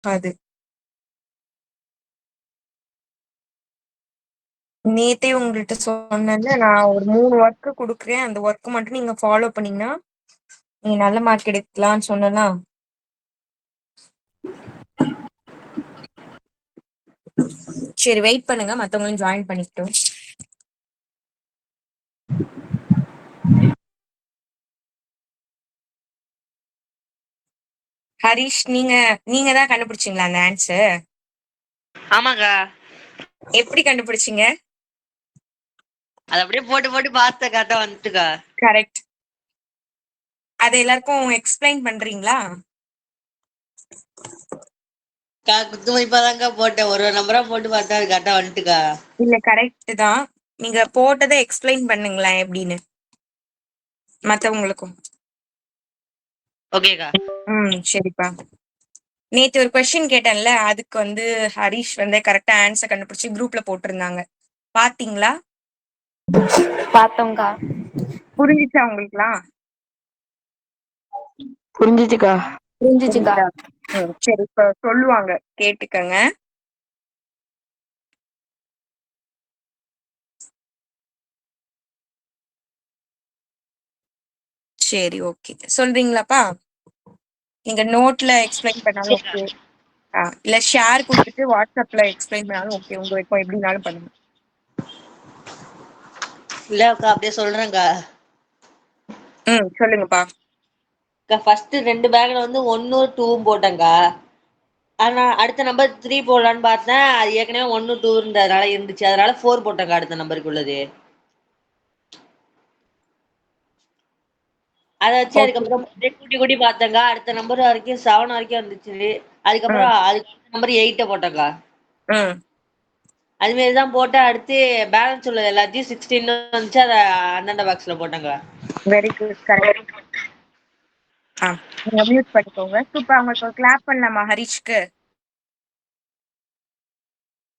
அது நேத்தே உங்கள்ட்ட சொன்னேன்ல, நான் ஒரு 3 ஒர்க் குடுக்குறேன். அந்த ஒர்க் மட்டும் நீங்க ஃபாலோ பண்ணீங்கன்னா, நீங்க நல்ல மார்க் எடுக்கலாம்னு சொன்னேனா? சரி வெயிட் பண்ணுங்க. மத்தவங்களையும் ஜாயின் பண்ணிக்கிட்டோம். ஹரிஷ், நீங்க தான் கண்டுபிடிச்சீங்களா அந்த ஆன்சர்? ஆமாக்கா. எப்படி கண்டுபிடிச்சீங்க? அது அப்படியே போட்டு போட்டு பார்த்தேன், கரெக்டா வந்துட்டுக்கா. கரெக்ட். அதை எல்லாருக்கும் எக்ஸ்பிளைன் பண்றீங்களா? குத்து மதிப்பாதான்க்கா போட்டேன். ஒரு நம்பரா போட்டு பார்த்தா அது கரெக்டா வந்துட்டுக்கா. இல்ல கரெக்ட் தான். நீங்க போட்டதை எக்ஸ்பிளைன் பண்ணுங்களேன் எப்படின்னு மத்தவங்களுக்கும். ஓகேக்கா. சரிப்பா. நேத்து ஒரு கொஸ்டின் கேட்டேன்ல, அதுக்கு வந்து ஹரிஷ் வந்து கரெக்டா ஆன்சர் கண்டுபிடிச்சு குரூப்ல போட்டிருந்தாங்க. பாத்தீங்களா? பார்த்தோம்க்கா. புரிஞ்சுச்சா உங்களுக்குலாம்? புரிஞ்சிச்சுக்கா. புரிஞ்சிச்சுக்கா. புரிஞ்சுதா? சரி, இப்ப சொல்லுவாங்க கேட்டுக்கங்க. சரி, ஓகே. சொல்றீங்களாப்பா? நீங்க நோட்ல எக்ஸ்பிளைன் பண்ணாலும் ஓகே. இல்ல ஷேர் கொடுத்துட்டு வாட்ஸ்அப்ல எக்ஸ்பிளைன் பண்ணாலும் ஓகே. உங்க விருப்பம், எப்படினாலும் பண்ணுங்க. இல்லக்கா அப்படியே சொல்றேன்க்கா. சொல்லுங்கப்பா. ஃபர்ஸ்ட் 2 பேக்ல வந்து 1 2 போட்டேன்க்கா. ஆனா அடுத்த நம்பர் 3 போடலான்னு பார்த்தேன். அது ஏற்கனவே 1 2 இருந்ததுனால இருந்துச்சு. அதனால 4 போட்டேன்க்கா அடுத்த நம்பருக்கு உள்ளது. அதை வச்சு ஓகே. அதுக்கப்புறம் கூட்டி கூட்டி பார்த்தேங்க. அடுத்த நம்பர் வரைக்கும் 7 வரைக்கும் வந்துச்சு. அதுக்கப்புறம் அதுக்கு நம்பர் 8 போட்டேங்க. அது மாதிரி தான் போட்டு அடுத்து பேலன்ஸ் உள்ளது எல்லாத்தையும் 16 வந்துச்சு. அதை அந்தந்த பாக்ஸ்ல போட்டேங்க. Very good. கரெக்ட். நீங்க மியூட் பண்ணிக்கோங்க. சூப்பர். அவங்களுக்கு கிளாப் பண்ணலாமா ஹரிஷ்க்கு?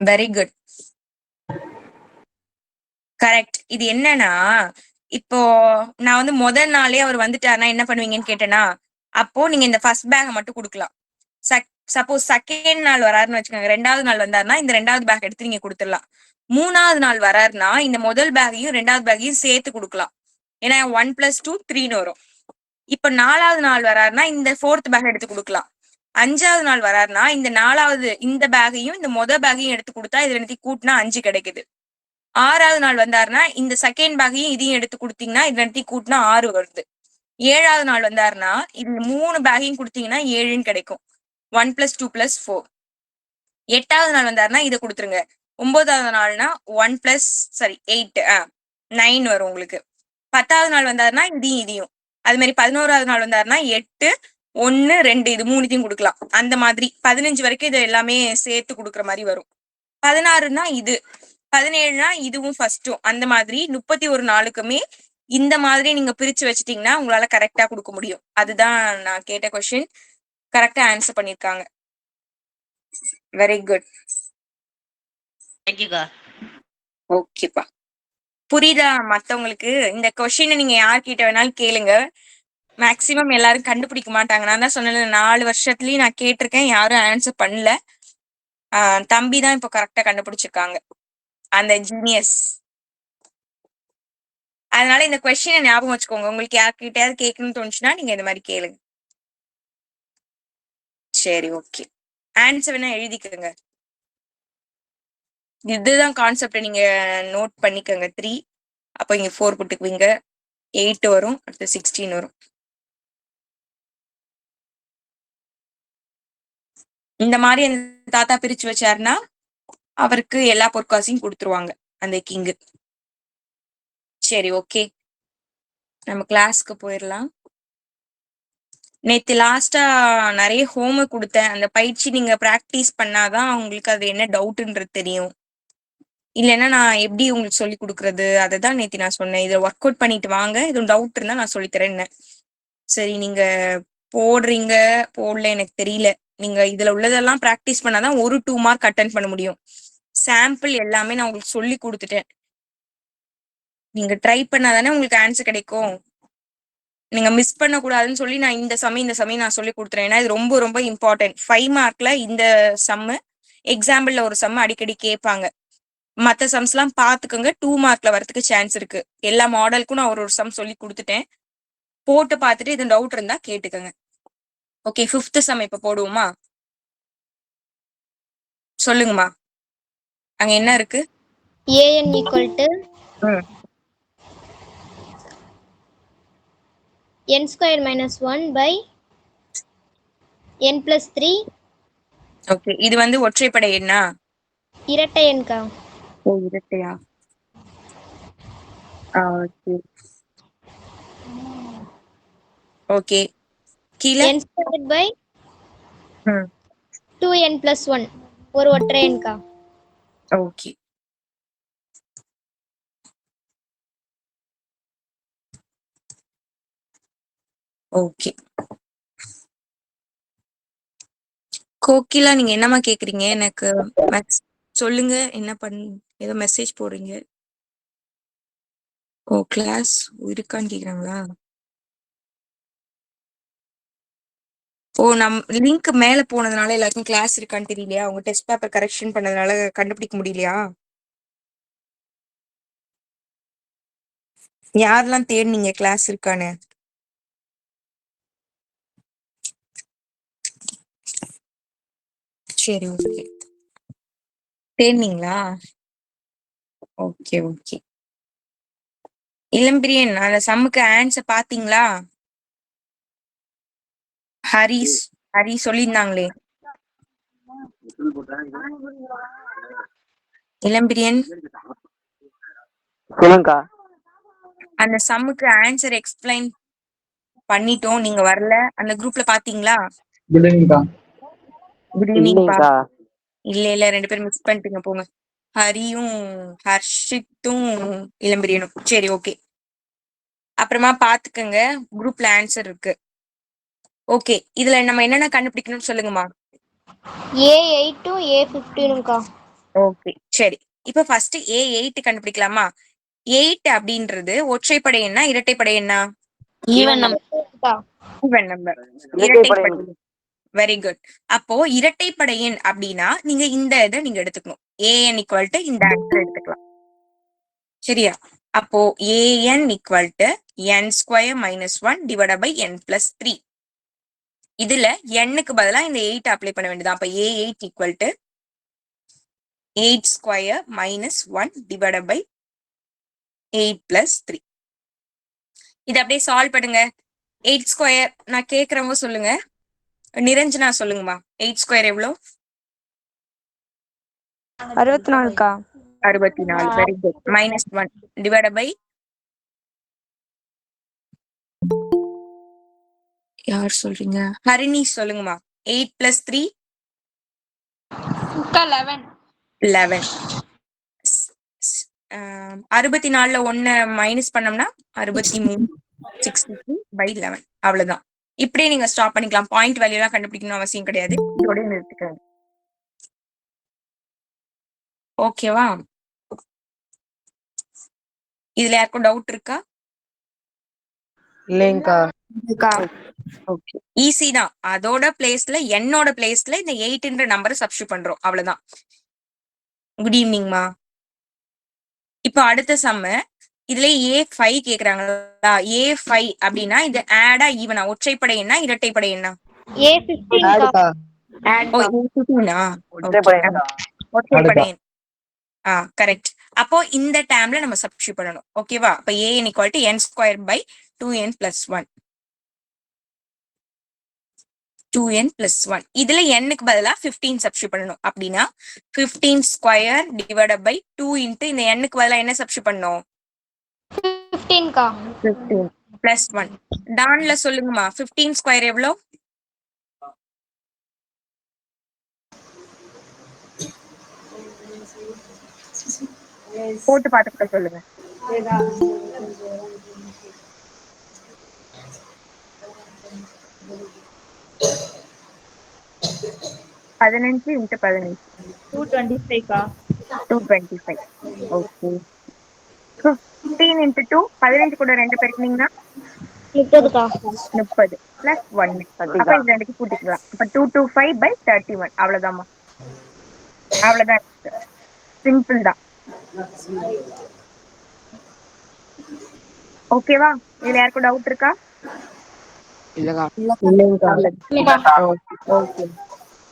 Very good. கரெக்ட். இது என்னன்னா, இப்போ நான் வந்து முதல் நாளே அவர் வந்துட்டாருன்னா என்ன பண்ணுவீங்கன்னு கேட்டேனா, அப்போ நீங்க இந்த ஃபர்ஸ்ட் பேக் மட்டும் கொடுக்கலாம். சப்போஸ் செகண்ட் நாள் வராருன்னு வச்சுக்கோங்க, 2வது நாள் வந்தாருன்னா இந்த 2வது பேக் எடுத்து நீங்க கொடுத்துடலாம். 3வது நாள் வராருன்னா இந்த முதல் பேக்கையும் 2வது பேக்கையும் சேர்த்து கொடுக்கலாம். ஏன்னா 1 + 2 3ன்னு வரும். இப்ப 4வது நாள் வராருன்னா இந்த 4th பேக் எடுத்து கொடுக்கலாம். 5வது நாள் வராருன்னா இந்த 4வது இந்த பேக்கையும் இந்த முதல் பேக்கையும் எடுத்து கொடுத்தா இது ரெண்டுத்தையும் கூட்டினா 5 கிடைக்குது. 6வது நாள் வந்தாருன்னா இந்த செகண்ட் பேக்கையும் இதையும் எடுத்து கொடுத்தீங்கன்னா இது ரெண்டுத்தையும் கூட்டினா 6 வருது. 7வது நாள் வந்தாருன்னா இது 3 பேக்கையும் கொடுத்தீங்கன்னா 7ன்னு கிடைக்கும். 1 + 2 + 4. 8வது நாள் வந்தாருன்னா இதை கொடுத்துருங்க. 9வது நாள்னா 8 9 வரும் உங்களுக்கு. 10வது நாள் வந்தாருன்னா இதையும். அது மாதிரி 11வது நாள் வந்தாருன்னா 8 1 2 இது 3த்தையும் கொடுக்கலாம். அந்த மாதிரி 15 வரைக்கும் இது எல்லாமே சேர்த்து கொடுக்குற மாதிரி வரும். 16னா இது, 17னா இதுவும் ஃபர்ஸ்டும். அந்த மாதிரி 31 நாளுக்குமே இந்த மாதிரி நீங்க பிரிச்சு வச்சிட்டீங்கன்னா உங்களால கரெக்டா கொடுக்க முடியும். அதுதான் நான் கேட்ட கொஸ்டின். கரெக்டா ஆன்சர் பண்ணிருக்காங்க. Very good. தேங்க்யூக்கா. ஓகேப்பா. புரியுதா மத்தவங்களுக்கு? இந்த கொஸ்டினை நீங்க யார்கிட்ட வேணாலும் கேளுங்க. மேக்சிமம் எல்லாரும் கண்டுபிடிக்க மாட்டாங்க. நான் தான் சொன்னேன்ல, 4 வருஷத்துலயும் நான் கேட்டிருக்கேன், யாரும் ஆன்சர் பண்ணல. தம்பி தான் இப்போ கரெக்டா கண்டுபிடிச்சிருக்காங்க, அந்த ஜீனியஸ். அதனால இந்த கொஸ்டினை ஞாபகம் வச்சுக்கோங்க. உங்களுக்கு யார்கிட்டயாவது கேட்கணும்னு தோணுச்சுன்னா நீங்க இந்த மாதிரி கேளுங்க. சரி, ஓகே. ஆன்சர் வேணா எழுதிக்கோங்க. இதுதான் கான்செப்ட். நீங்க நோட் பண்ணிக்கோங்க. 3 அப்போ இங்க 4 போட்டுக்குவீங்க. 8 வரும். அடுத்து 16 வரும். இந்த மாதிரி அந்த தாத்தா பிரிச்சு வச்சாருன்னா அவருக்கு எல்லா பொற்காசையும் கொடுத்துருவாங்க அந்த கிங்கு. சரி, ஓகே. நம்ம கிளாஸ்க்கு போயிடலாம். நேத்து லாஸ்டா நிறைய ஹோம்ஒர்க் கொடுத்தேன். அந்த பயிற்சி நீங்க பிராக்டிஸ் பண்ணாதான் உங்களுக்கு அது என்ன டவுட்ன்றது தெரியும். இல்லைன்னா நான் எப்படி உங்களுக்கு சொல்லி கொடுக்கறது, அதை தான் நேத்து நான் சொன்னேன். இதை ஒர்க் அவுட் பண்ணிட்டு வாங்க, இது டவுட் இருந்தா நான் சொல்லித்தரேன்னு. சரி, நீங்க போடுறீங்க போடல எனக்கு தெரியல. நீங்க இதுல உள்ளதெல்லாம் பிராக்டிஸ் பண்ணாதான் ஒரு 2 மார்க் அட்டன் பண்ண முடியும். சாம்பிள் எல்லாமே நான் உங்களுக்கு சொல்லி கொடுத்துட்டேன். நீங்க ட்ரை பண்ணாதானே உங்களுக்கு ஆன்சர் கிடைக்கும். நீங்க மிஸ் பண்ண கூடாதுன்னு சொல்லி நான் இந்த சமயம் நான் சொல்லி கொடுத்துறேன். ஏன்னா இது ரொம்ப ரொம்ப இம்பார்ட்டன்ட். 5 மார்க்ல இந்த சம்மு, எக்ஸாம்பிள்ல ஒரு சம்மு அடிக்கடி கேட்பாங்க. மத்த சம்ஸ்லாம் பாத்துக்கோங்க. 2 மார்க்ல வரதுக்கு சான்ஸ் இருக்கு. எல்லா மாடலுக்கும் நான் ஒரு சம் சொல்லி கொடுத்துட்டேன். போட்டு பார்த்துட்டு இது டவுட் இருந்தா கேட்டுக்கோங்க. ஓகே, 5th சம் இப்ப போடுவோமா? சொல்லுங்கம்மா. அங்க என்ன இருக்கு? an equal to n square minus 1 by n plus 3 okay, இது வந்து ஒற்றைப்படை எண்ணா? இரட்டை எண்கா. ஓ, இரட்டையா? Okay okay. கீழே n squared by ம் 2n plus 1 ஒரு ஒற்றை எண்கா. ஓகே. ஓகே கோகிலா, நீங்க என்னம்மா கேக்குறீங்க? எனக்கு சொல்லுங்க. என்ன ஏதோ மெசேஜ் போடுறீங்க. ஓ, கிளாஸ் இருக்கான்னு கேக்குறாங்களா? ஓ, லிங்க் மேல போனதுனால எல்லாருக்கும் கிளாஸ் இருக்கான்னு தெரியலையா? உங்க டெஸ்ட் பேப்பர் கரெக்ஷன் பண்ணதுனால கண்டுபிடிக்க முடியலையா? யாரெல்லாம் தேடினீங்க கிளாஸ் இருக்கான்னு? சரி, ஓகே. தேடினீங்களா? Okay okay. இளம்பிரியன், அந்த சம்முக்கு ஆன்சர் பாத்தீங்களா? ஹரி சொல்லியிருந்தாங்களே. இளம்பிரியன், சொல்லுங்கக்கா. அந்த சம்முக்கு ஆன்சர் எக்ஸ்பிளைன் பண்ணிட்டோம். நீங்க வரல. அந்த குரூப்ல பாத்தீங்களா? குட் ஈவினிங்க்கா. குட் ஈவினிங் பா. இல்லைங்கக்கா. இல்ல 2 பேரும் மிஸ் பண்ணிட்டீங்க போங்க. ஹரியும் ஹர்ஷித்தும் இளம்பிரியனும். சரி, ஓகே. அப்புறமா பாத்துக்கங்க, குரூப்ல ஆன்சர் இருக்கு. ஓகே, இதுல நம்ம என்னென்ன கண்டுபிடிக்கணும்னு சொல்லுங்கம்மா. a8 to a15ங்கா. ஓகே, சரி. இப்ப ஃபர்ஸ்ட் A8 கண்டுபிடிக்கலாமா? 8 அப்படின்றது ஒற்றைப்படை எண்ணா இரட்டைப்படை எண்ணா? Even number. Even number. இரட்டைப்படை எண். இரட்டைப்படை. Very good. அப்போ இரட்டைப்படை எண் அப்படின்னா நீங்க இந்த இதை நீங்க எடுத்துக்கணும். an equal to இந்த ஆன்சர் எடுத்துக்கலாம். சரியா? அப்போ an equal to n square minus 1 divided by n plus 3. இதுல n-க்கு பதிலா இந்த 8 அப்ளை பண்ண வேண்டியது. அப்ப a8 equal to 8 square minus 1 divided by 8 plus 3. இது அப்படியே சால்வ் பண்ணுங்க. 8 ஸ்கொயர் நான் கேக்குறவங்க சொல்லுங்க. நிரஞ்சனா சொல்லுங்கம்மா. 8 ஸ்கொயர் எவ்வளோ? 64க்கா. 64. Very good. minus 1 divided by யார் சொல்றீங்க? ஹரிணி சொல்லுங்கம்மா. 8 plus 3 11. 64ல 1 மைனஸ் பண்ணோம்னா 63. 63 by 11. அவ்வளவுதான். இப்படியே நீங்க ஸ்டாப் பண்ணிக்கலாம். பாயிண்ட் வேல்யூ எல்லாம் கண்டுபிடிக்கணும் அவசியம் கிடையாது. இதோட நிறுத்திக்கோங்க. ஓகேவா? இதுல யாருக்கும் டவுட் இருக்கா? இல்லைங்கக்கா. ஓகே, ஈஸி தான். அதோட பிளேஸ்ல என்னோட பிளேஸ்ல இந்த 8ன்ற நம்பரை சப்ஸ்டிட் பண்றோம். அவ்வளவுதான். குட் ஈவினிங்மா. இப்போ அடுத்த சம்மு. இதுல A5 கேக்குறாங்களா? A5 அப்படின்னா இது ஆடா ஈவனா? ஒற்றைப்படை எண்ணா இரட்டைப்படை எண்ணா? a15ங்கா. ஓ, A15 ஒற்றைப்படை எண். ஒற்றைப்படை எண். கரெக்ட். அப்போ இந்த டேர்ம்ல நம்ம சப்ஸ்டிட் பண்ணணும். ஓகேவா? அப்ப an equal to n square by 2n plus 1. 2n plus 1. இதுல n-க்கு பதிலா 15 சப்ஸ்டிட் பண்ணணும். அப்படின்னா 15 ஸ்கொயர் டிவைடட் பை 2 இன்ட்டு இந்த n-க்கு பதிலா என்ன சப்ஸ்டிட் பண்ணணும்? 15ங்கா. 15 plus 1. டான்ல சொல்லுங்கம்மா. 15 ஸ்கொயர் எவ்வளோ? போட்டு பார்த்துக்க சொல்லுங்க. பதினஞ்சு இன்ட்டு 15. 225. ஓகே. 15 இன்ட்டு 2 15 கூட 2 பெருக்கினீங்கன்னா 30க்கா. 30 பிளஸ் 1. அப்ப இது ரெண்டுக்கு கூட்டிக்கலாம். அப்ப 225/31 அவ்வளவுதாம்மா. அவ்வளவுதான். சிம்பிள் தான். ஓகேவா? இதுல யாருக்கும் டவுட் இருக்கா? ஓகே.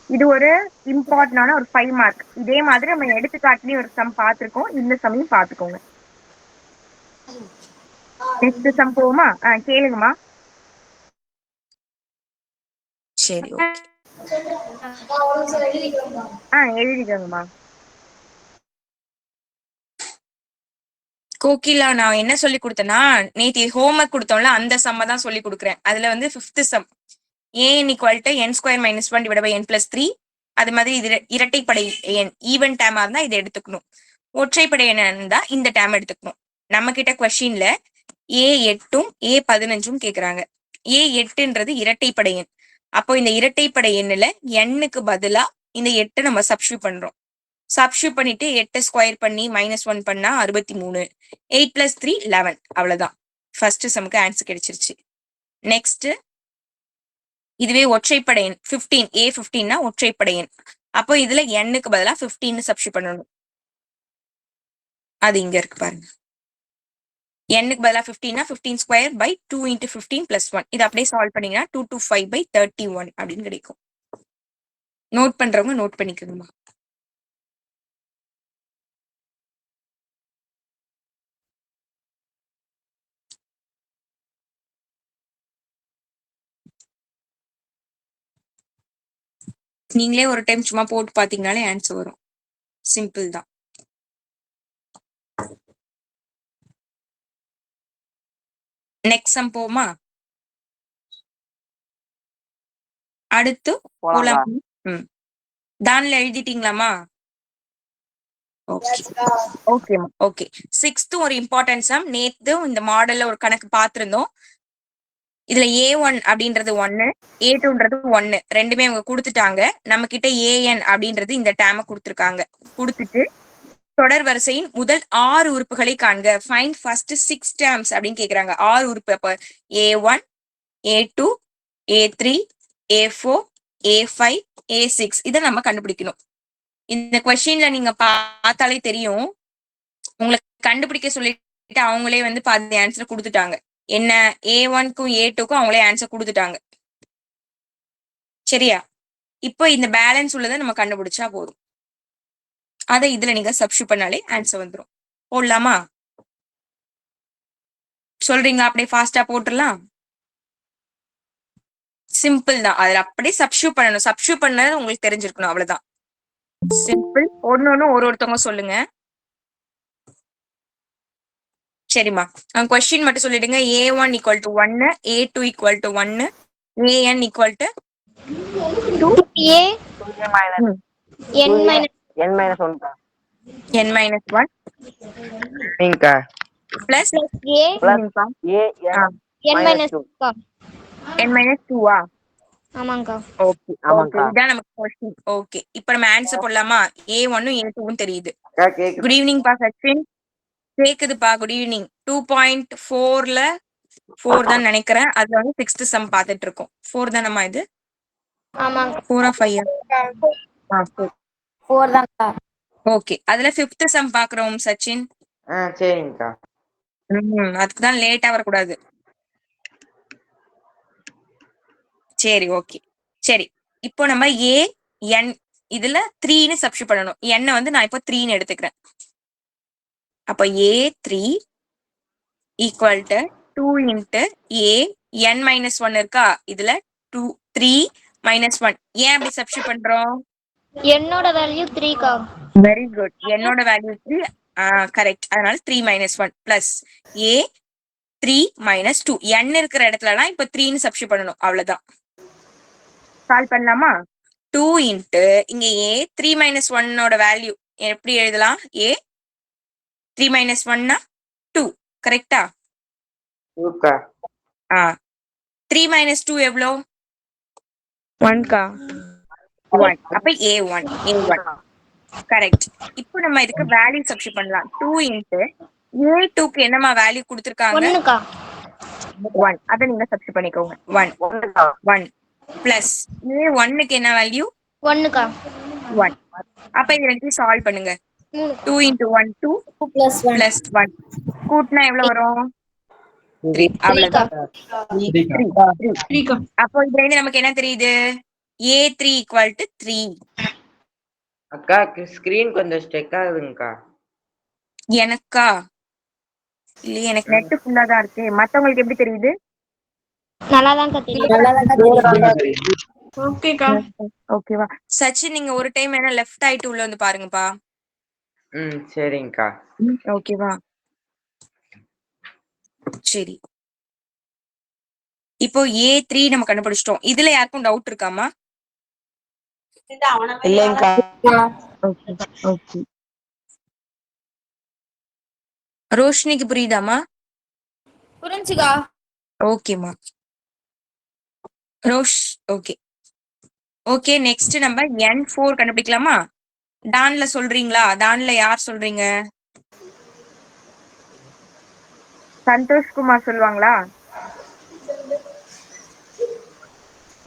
இது ஒரு இம்பார்ட்டன்டான ஒரு 5 மார்க். இதே மாதிரி நம்ம எடுத்துக்காட்டுலயும் ஒரு சம் பார்த்திருக்கோம். இந்த சமையும் பார்த்துக்கோங்க. நெக்ஸ்ட் சம் போமா? கேளுங்கம்மா. சரி, ஓகே. எழுதிக்கோங்கம்மா. கோகிலா, நான் என்ன சொல்லி கொடுத்தேன்னா, நேற்று ஹோம்ஒர்க் கொடுத்தோம்ல, அந்த சம்ம தான் சொல்லி கொடுக்குறேன். அதுல வந்து 5th some an = n² - 1 / n + 3. அது மாதிரி இது இரட்டைப்படை எண் ஈவன் டேமா இருந்தா இதை எடுத்துக்கணும். ஒற்றைப்படை எண் இருந்தா இந்த டேம் எடுத்துக்கணும். நம்ம கிட்ட கொஸ்டின்ல A8 A15 கேக்குறாங்க. A8ன்றது இரட்டைப்படை எண். அப்போ இந்த இரட்டைப்படை எண்ணுல n-க்கு பதிலா இந்த 8 நம்ம சப்ஸ்டியூட் பண்றோம். சப்ஸ்டியூட் பண்ணிட்டு 8 ஸ்கொயர் பண்ணி -1 பண்ணா 63. 8 + 3 11. அவ்வளவுதான். ஃபர்ஸ்ட் சம்க்கு ஆன்சர் கிடைச்சிருச்சு. நெக்ஸ்ட் இதுவே ஒற்றைப்படை எண் 15 A15னா ஒற்றைப்படை எண். அப்போ இதுல n-க்கு பதிலா 15 சப்ஸ்டியூட் பண்ணணும். அது இங்க இருக்கு பாருங்க. n-க்கு பதிலா 15னா 15² / 2 × 15 + 1. இது அப்படியே சால்வ் பண்ணீங்கன்னா 225/31 அப்படின்னு கிடைக்கும். நோட் பண்றவங்க நோட் பண்ணிக்கணுமா? நீங்களே ஒரு டைம் சும்மா போட்டு பாத்தீங்கனாலே ஆன்சர் வரும். சிம்பிள் தான். நெக்ஸ்ட் சம் போமா? அடுத்து போலாம். தான்ல எழுதிட்டீங்களாமா? ஓகேமா. ஓகே. 6th ஒரு இம்பார்ட்டன்ட் சம். நேத்து இந்த மாடல்ல ஒரு கணக்கு பார்த்திருந்தோம். இதுல A1 அப்படின்றது 1, A2ன்றது 1 ரெண்டுமே அவங்க கொடுத்துட்டாங்க. நம்ம கிட்ட AN அப்படின்றது இந்த டேம கொடுத்துருக்காங்க. கொடுத்துட்டு தொடர் வரிசையின் முதல் 6 உறுப்புகளை காண்க. ஃபைண்ட் ஃபர்ஸ்ட் 6 டேர்ம்ஸ் அப்படின்னு கேக்குறாங்க. 6 உறுப்பு. அப்ப A1 A2 A3 A4 A5 A6 இதை நம்ம கண்டுபிடிக்கணும். இந்த கொஸ்டின்ல நீங்க பார்த்தாலே தெரியும். உங்களுக்கு கண்டுபிடிக்க சொல்லிட்டு அவங்களே வந்து பாதி ஆன்சர் கொடுத்துட்டாங்க. என்ன A1க்கும் A2க்கும் அவங்களே ஆன்சர் கொடுத்துட்டாங்க. சரியா? இப்போ இந்த பேலன்ஸ் உள்ளதை நம்ம கண்டுபிடிச்சா போதும். அதை இதுல நீங்க சப்ஸ்டியூட் பண்ணாலே ஆன்சர் வந்துடும். போடலாமா? சொல்றீங்களா? அப்படியே ஃபாஸ்டா போட்டுடலாம். சிம்பிள் தான். அதுல அப்படியே சப்ஸ்டியூட் பண்ணணும். சப்ஸ்டியூட் பண்ணது உங்களுக்கு தெரிஞ்சிருக்கணும். அவ்வளவுதான். சிம்பிள். ஒன்னொன்னு ஒருத்தவங்க சொல்லுங்க. சரிம்மா. கொஸ்டின் மட்டும் சொல்லிடுங்க. A1 = 1, A2 = 1, AN = 2. A n - n - 1 n - 1 நீங்கா plus A plus a n - 2 2க்கா. n - 2 ஆமாங்கா. ஓகே. ஆமாங்கா. இதான் நமக்கு கொஸ்டின். ஓகே. இப்போ நம்ம ஆன்சர் போடலாமா? A1 A2 தெரியுது. கேக்குது. குட் ஈவினிங் பா சச்சின். கேக்குதுப்பா. Good evening. 2.4ல 4 தான் நினைக்கிறேன். அதுல வந்து 6th சம் பார்த்துட்டு இருக்கோம். 4 தானம்மா இது? ஆமாங்கா. 4 5 4 தான்க்கா. ஓகே. அதுல 5th சம் பாக்குறோம் சச்சின். சரிங்கக்கா. அதுக்கு தான் லேட்டா வரக்கூடாது. சரி, ஓகே. சரி, இப்போ நம்ம n இதுல 3ன்னு சப்ஸ்டியூட் பண்ணணும். n வந்து நான் இப்போ 3ன்னு எடுத்துக்கிறேன். அப்ப A3 = 2 × A n - 1 இருக்கா? இதுல 2 3 - 1. ஏன் அப்படி சப்ஸ்டியூட் பண்றோம்? என்னோட வேல்யூ 3க்கா. Very good. என்னோட வேல்யூ 3. கரெக்ட். அதனால 3 - 1 பிளஸ் A3 - 2. n இருக்கிற இடத்துலலாம் இப்ப 3ன்னு சப்ஸ்டியூட் பண்ணணும். அவ்வளவுதான். சால்வ் பண்ணலாமா? 2 × இங்க A3 - 1ஓட வேல்யூ எப்படி எழுதலாம்? A3 - 1 2. கரெக்டா? 2க்கா. 3 - 2 எவ்வளோ? 1க்கா. 1. அப்ப A1 கரெக்ட். இப்போ நம்ம இதுக்கு வேல்யூ சப்ஸ்டியூட் பண்ணலாம். 2 × A2க்கு என்னமா வேல்யூ கொடுத்திருக்காங்க? 1க்கா. 1 அத நீங்க சப்ஸ்டிட் பண்ணிக்கோங்க 1 ஒண்ணுக்கா 1 பிளஸ் A1க்கு என்ன வேல்யூ 1க்கா 1. அப்ப இது ரெண்டையும் சால்வ் பண்ணுங்க 3 2 into 1 2 plus 1 plus 1 கூட்டினா எவ்வளவு வரும் 3 3க்கா அவ்வளவுதான் 3 3க்கா அப்போ இதுல இருந்து நமக்கு என்ன தெரியுது A3 equal to 3. அக்கா ஸ்கிரீன் கொஞ்சம் ஸ்டெக் ஆகுதுங்கக்கா. எனக்கா இல்லையே எனக்கு நெட் ஃபுல்லா தான் இருக்கு மத்தவங்களுக்கு எப்படி தெரியுது நல்லா தான் தெரியும் ஓகேக்கா. ஓகேவா சச்சின் நீங்க ஒரு டைம் என்ன லெஃப்ட் ஆயிட்டு உள்ள வந்து பாருங்கப்பா சரிங்கக்கா. ஓகேவா சரி இப்போ A3 நம்ம கண்டுபிடிச்சிட்டோம் இதுல யாருக்கும் டவுட் இருக்காமா இல்லைங்கக்கா. ஓகே ஓகே ரோஷினிக்கு புரியுதாமா புரிஞ்சுக்கா ஓகேமா ரோஷ் ஓகே ஓகே நெக்ஸ்ட் நம்ம N4 கண்டுபிடிக்கலாமா டான்ல சொல்றீங்களா டான்ல யார் சொல்றீங்க சந்தோஷ்குமார் சொல்லுவாங்களா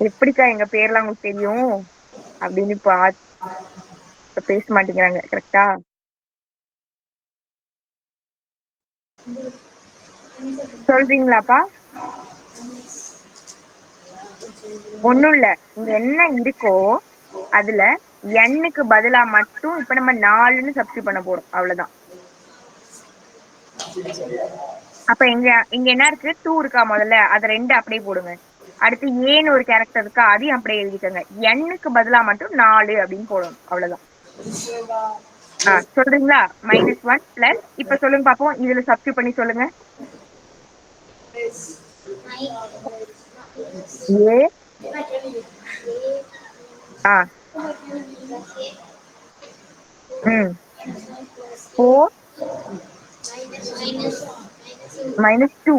எப்படிக்கா எங்க பேர்லாம் உங்களுக்கு தெரியும் அப்படின்னு இப்ப பேச மாட்டேங்கிறாங்க கரெக்டா சொல்றீங்களாப்பா ஒண்ணும் இல்ல இங்க என்ன இருக்கோ அதுல எண்ணுக்கு பதிலா மட்டும் இப்ப நம்ம 4ன்னு சப்ஸ்டிட் பண்ண போறோம் அவ்வளவுதான் அப்ப இங்க என்ன இருக்கு 2 இருக்கா முதல்ல அத 2 அப்படியே போடுங்க அடுத்து ஏன்னு ஒரு கேரக்டர் இருக்கா அதையும் அப்படியே எழுதிக்கோங்க எண்ணுக்கு பதிலா மட்டும் 4 அப்படின்னு போடணும் அவ்வளவுதான் சொல்றீங்களா -1 பிளஸ் இப்ப சொல்லுங்க பாப்போம் இதுல சப்ஸ்டிட் பண்ணி சொல்லுங்க ஏ -4 -2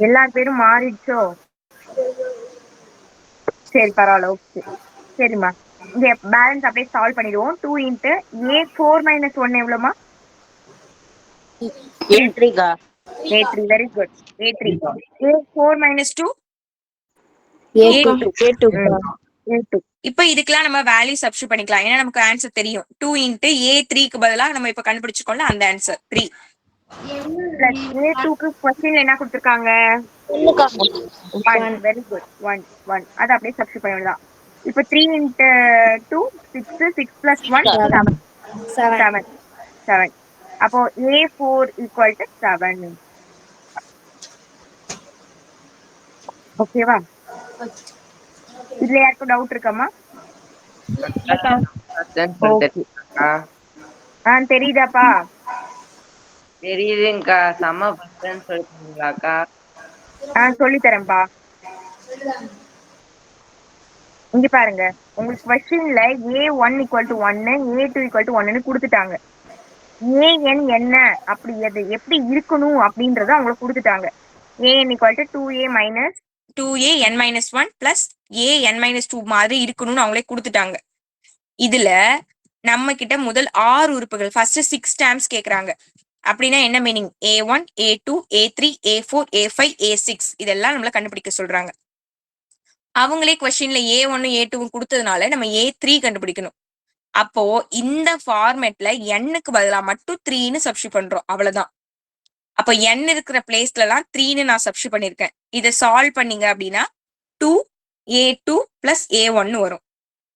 எல்லா பேரும் மாறிடுச்சோ சரி பரவாயில்ல ஓகே சரிம்மா இங்க பேலன்ஸ் அப்படியே சால்வ் பண்ணிடுவோம் 2 into A4 - 1 எவ்வளோமா A3க்கா A3 very good A3 A4 - 2 A2 இப்போ இதுக்கெல்லாம் நம்ம வேல்யூ சப்ஸ்டிட் பண்ணிக்கலாம் ஏன்னா நமக்கு ஆன்சர் தெரியும் 2 இன்ட்டு A3க்கு பதிலா நம்ம இப்ப கண்டுபிடிச்சுக்கோம்ல அந்த ஆன்சர் 3 பிளஸ் A2க்கு கொஸ்டின்ல என்ன கொடுத்துருக்காங்க 1 வெரி குட் 1 1 அது அப்படியே சப்ஸ்டிட் பண்ணிடலாம் இப்போ 3 இன்ட்டு 2 6 6 பிளஸ் 1 7 7 அப்போ A4 equal to 7 ஓகேவா இதுல யாருக்கும் டவுட் இருக்காமா தெரியுதாப்பா தெரியுதுங்கக்கா செம்ம பர்சன்ட் சொல்லிருக்கீங்களாக்கா சொல்லி தரேன்ப்பா இங்க பாருங்க உங்களுக்கு கொஸ்டின்ல A1 = 1 A2 = 1ன்னு கொடுத்துட்டாங்க ஏஎன் என்ன அப்படி அது எப்படி இருக்கணும் அப்படின்றத அவங்களுக்கு கொடுத்துட்டாங்க AN = 2A - 2AN - 1 plus AN - 2 மாதிரி இருக்கணும்னு அவங்களே கொடுத்துட்டாங்க இதுல நம்ம கிட்ட முதல் 6 உறுப்புகள் ஃபர்ஸ்ட் 6 டேர்ம்ஸ் கேக்குறாங்க அப்படின்னா என்ன meaning A1 A2 A3 A4 A5 A6 இதெல்லாம் நம்மள கண்டுபிடிக்க சொல்றாங்க அவங்களே கொஸ்டின்ல A1 A2 கொடுத்ததுனால நம்ம A3 கண்டுபிடிக்கணும் அப்போ இந்த ஃபார்மேட்ல எண்ணுக்கு பதிலா மட்டும் 3ன்னு சப்ஸ்டிட் பண்றோம் அவ்வளவுதான் அப்போ n இருக்கிற பிளேஸ்ல எல்லாம் 3ன்னு நான் சப்ஸ்டிட் பண்ணிருக்கேன் இதை சால்வ் பண்ணீங்க அப்படின்னா 2A2 பிளஸ் A1 வரும்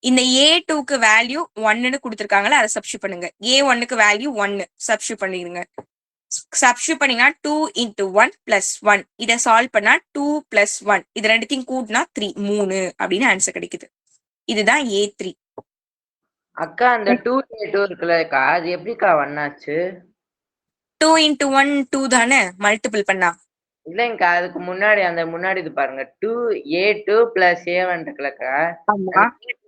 இந்த A2க்கு வேல்யூ 1ன்னு கொடுத்துருக்காங்களா அதை சப்ஸ்டிட் பண்ணுங்க A1க்கு வேல்யூ 1 சப்ஸ்டிட் பண்ணிருங்க சப்ஸ்டிட் பண்ணீங்கன்னா 2 × 1 + 1 இதை சால்வ் பண்ணா 2 + 1 இது ரெண்டுத்தையும் கூட்டினா 3 அப்படின்னு ஆன்சர் கிடைக்குது இதுதான் A3 அக்கா அந்த 2A2 இருக்குல்லக்கா அது எப்படிக்கா 1 ஆச்சு 2 × 1 2 தானே மல்டிபிள் பண்ணா இல்லைங்கக்கா அதுக்கு முன்னாடி இது பாருங்க 2A2 + A1 இருக்குல்லக்கா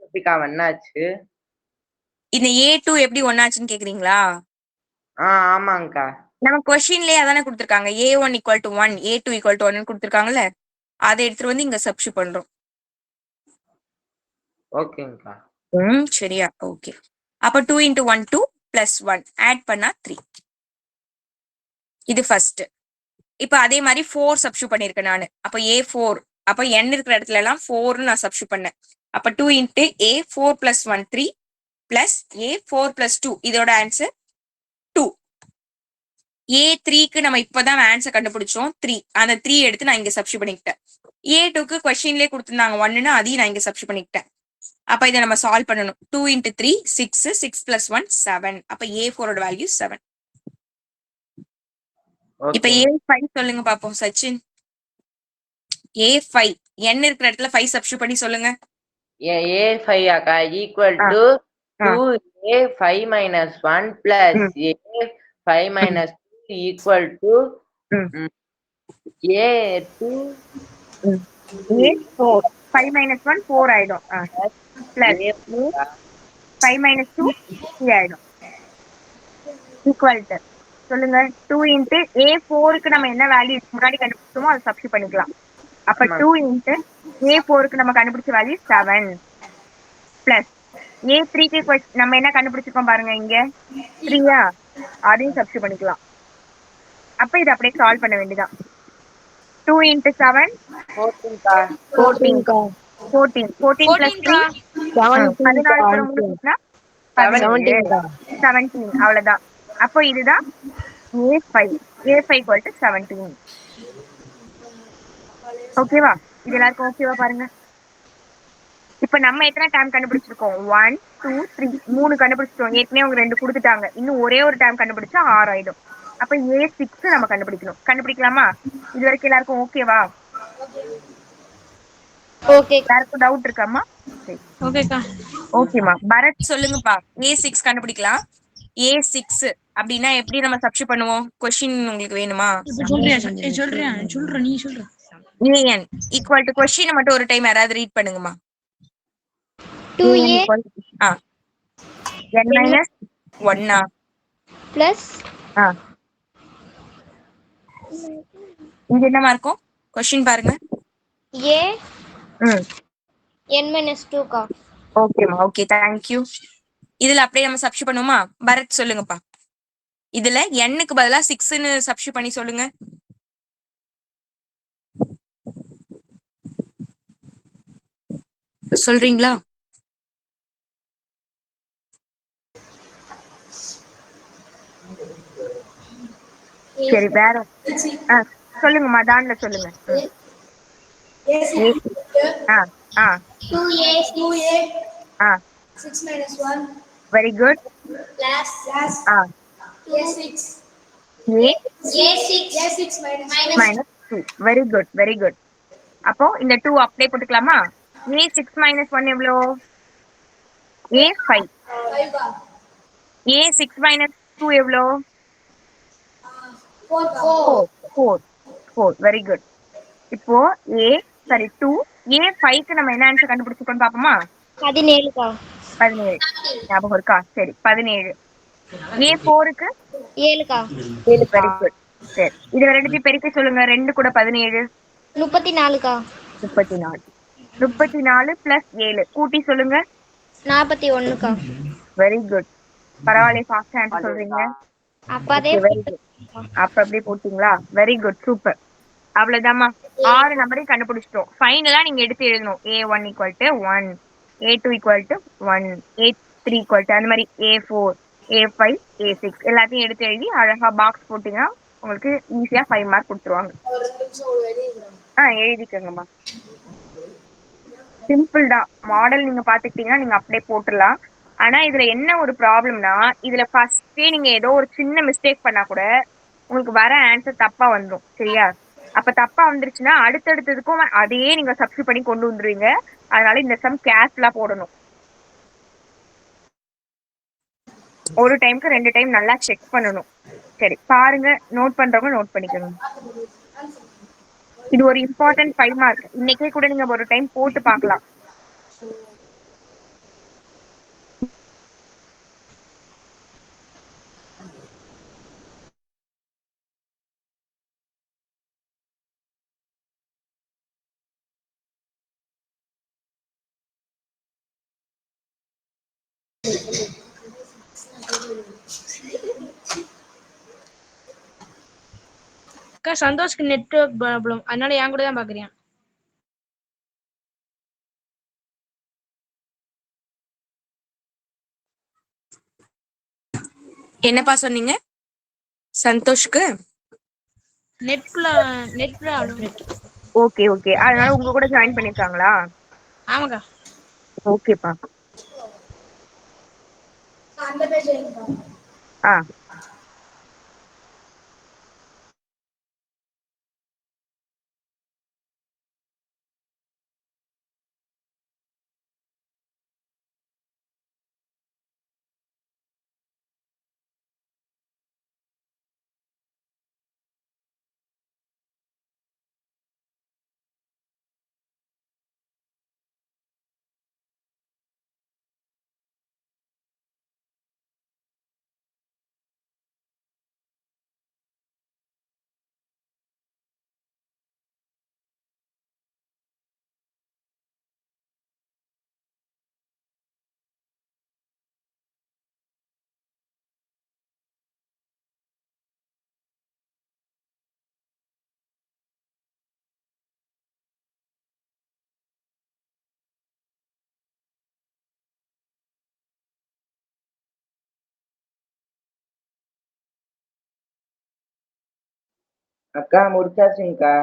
எப்படிக்கா 1 ஆச்சு இந்த A2 எப்படி 1 ஆச்சுன்னு கேக்குறீங்களா ஆமாங்கக்கா நம்ம கொஸ்டின்லயே அதானே கொடுத்துருக்காங்க A1 = 1 A2 = 1 கொடுத்துருக்காங்கல்ல அதை எடுத்துட்டு வந்து இங்க சப்ஸ்டிட் பண்றோம் ஓகேங்கக்கா சரியா ஓகே அப்ப 2 × 1 2 + 1 ஆட் பண்ணா 3 இது ஃபர்ஸ்ட் இப்ப அதே மாதிரி 4 சப்ஸ்டியூட் பண்ணிருக்கேன் நானு. அப்ப A4 அப்ப n இருக்கிற இடத்துல எல்லாம் 4 நான் சப்ஸ்டியூட் பண்ணேன். அப்ப 2 into A4 plus 1 3 plus A4 plus 2 இதோட ஆன்சர் 2. A3க்கு நம்ம இப்பதான் ஆன்சர் கண்டுபிடிச்சோம் 3. அந்த 3 எடுத்து நான் இங்க சப்ஸ்டியூட் பண்ணிக்கிட்டேன். A2க்கு கொஸ்டின்லயே கொடுத்திருந்தாங்க 1ன்னு அதையும் நான் இங்க சப்ஸ்டியூட் பண்ணிக்கிட்டேன். அப்ப இதை நம்ம சால்வ் பண்ணணும். 2 into 3 6 6 plus 1 7. அப்ப A4 ஓட வேல்யூ 7. இப்ப ஓகே A5 சொல்லுங்க பாப்போம் சச்சின். A5 n இருக்கிற இடத்துல 5 சப்ஸ்டியூட் பண்ணி சொல்லுங்க. A5 அக்கா ஈக்குவல் ஆ, டு ஆ. 2A5 minus 1 plus ம், A5 minus 2 equal to ம், A2 ம். A4 5 minus 1 4 ஆயிடும். Plus A5 minus 2 3 ஆயிடும். Equal to சொல்லுங்க 2 into A4க்கு நம்ம என்ன வேல்யூ முன்னாடி கண்டுபிடிச்சோமோ அதை சப்ஸ்டியூட் பண்ணிக்கலாம். அப்ப 2 into A4க்கு நம்ம கண்டுபிடிச்ச வேல்யூ 7 பிளஸ் A3க்கு நம்ம என்ன கண்டுபிடிச்சிருக்கோம் பாருங்க இங்க 3யா அதையும் சப்ஸ்டியூட் பண்ணிக்கலாம். அப்ப இதை அப்படியே சால்வ் பண்ண வேண்டியதான். 2 into 7 14 plus 3 14 கூட முடிச்சுன்னா 17 அவ்வளவுதான். அப்போ இதுதான் A5 equal to 17. ஓகேவா? இது எல்லாருக்கும் ஓகேவா பாருங்க. இப்ப நம்ம எத்தனை டைம் கண்டுபிடிச்சிருக்கோம் 1 2 3 3 கண்டுபிடிச்சிட்டோம். ஏற்கனவே அவங்க 2 கொடுத்துட்டாங்க. இன்னும் ஒரே ஒரு டைம் கண்டுபிடிச்சா 6 ஆயிடும். அப்ப A6 நம்ம கண்டுபிடிக்கணும். கண்டுபிடிக்கலாமா? இது வரைக்கும் எல்லாருக்கும் ஓகேவா? ஓகே யாருக்கும் டவுட் இருக்காமா? ஓகேக்கா. ஓகேமா. பரத் சொல்லுங்கப்பா. A6 கண்டுபிடிக்கலாம். A6 அப்படின்னா எப்படி நம்ம சப்ஸ்டியூட் பண்ணுவோம்? கொஸ்டின் உங்களுக்கு வேணுமா? சொல்றேன் நீ சொல்ற. AN equal to கொஸ்டினை மட்டும் ஒரு டைம் யாராவது read பண்ணுங்கம்மா. 2A AN equal to n minus 1 plus இது என்னமா இருக்கும்? கொஸ்டின் பாருங்க. A ம் n minus 2 கா. ஓகேமா. Okay thank you. இதுல அப்படியே நம்ம சப்ஸ்டியூட் பண்ணுவோமா? பரத் சொல்லுங்கப்பா. இதுல n-க்கு பதிலா 6ன்னு சப்ஸ்டியூட் பண்ணி சொல்லுங்க. சொல்றீங்களா? சரி வேற சொல்லுங்கம்மா. டான்ல சொல்லுங்க. ஆ ஆ 2A ஆ 6 minus 1 வெரி குட். plus ஆ A6 A A6 minus minus 2 very good very good. அப்போ இந்த 2 அப்படியே போட்டுக்கலாமா? A6 minus 1 எவ்வளோ? A5. 5 கா. A6 minus 2 எவ்வளோ? 4 4 4 வெரி குட். இப்போ சரி 2 A5க்கு நம்ம என்ன ஆன்சர் கண்டுபிடிச்சிருக்கோம் பாப்போமா? 17 கா. 17 ஞாபகம் இருக்கா? சரி 17. A4க்கு 7 கா. Very good. சரி இது ரெண்டுத்தையும் பெருக்கி சொல்லுங்க. 2 கூட 17 34 கா. 34. 34 பிளஸ் 7 கூட்டி சொல்லுங்க. 41 கா. Very good. பரவாயில்ல ஃபாஸ்ட் ஆன்சர் சொல்றீங்க. அப்பதே வெரி குட். அப்ப அப்படியே போட்டீங்களா? Very good super. அவ்வளவுதாம்மா. 6 நம்பரையும் கண்டுபிடிச்சிட்டோம். ஃபைனலா நீங்க எடுத்து எழுதணும். A1 equal to 1, A2 equal to 1, A3 equal to அந்த மாதிரி A4, A5, A6 எல்லாத்தையும் எடுத்து எழுதி அழகா பாக்ஸ் போட்டீங்கன்னா உங்களுக்கு ஈஸியா 5 மார்க் கொடுத்துருவாங்க. எழுதிக்கோங்கம்மா. சிம்பிள் தான். மாடல் நீங்க பாத்துக்கிட்டீங்கன்னா நீங்க அப்படியே போட்டுடலாம். ஆனா இதுல என்ன ஒரு ப்ராப்ளம்னா இதுல ஃபர்ஸ்டே நீங்க ஏதோ ஒரு சின்ன மிஸ்டேக் பண்ணா கூட உங்களுக்கு வர ஆன்சர் தப்பா வந்துடும். சரியா? அப்ப தப்பா வந்துருச்சுன்னா அடுத்தடுத்ததுக்கும் அதையே நீங்க சப்ஸ்டியூட் பண்ணி கொண்டு வந்துருவீங்க. அதனால இந்த சம் கேர்ஃபுல்லா போடணும். ஒரு டைம்க்கு 2 டைம் நல்லா செக் பண்ணணும். சரி பாருங்க. நோட் பண்றவங்க நோட் பண்ணிக்கோங்க. இது ஒரு இம்பார்ட்டன்ட் 5 மார்க். இன்னைக்கே கூட நீங்க ஒரு டைம் போட்டு பார்க்கலாம். அக்கா சந்தோஷ்க்கு நெட்வொர்க் ப்ராப்ளம், அதனால என் கூட தான் பாக்குறேன். என்னப்பா சொன்னீங்க? சந்தோஷ்க்கு நெட் ப்ராப்ளம். ஓகே ஓகே, அதனால உங்க கூட ஜாயின் பண்ணிருக்காங்களா? ஆமாக்கா. ஓகேப்பா. ஆ அக்கா முடிச்சாச்சுங்கக்கா.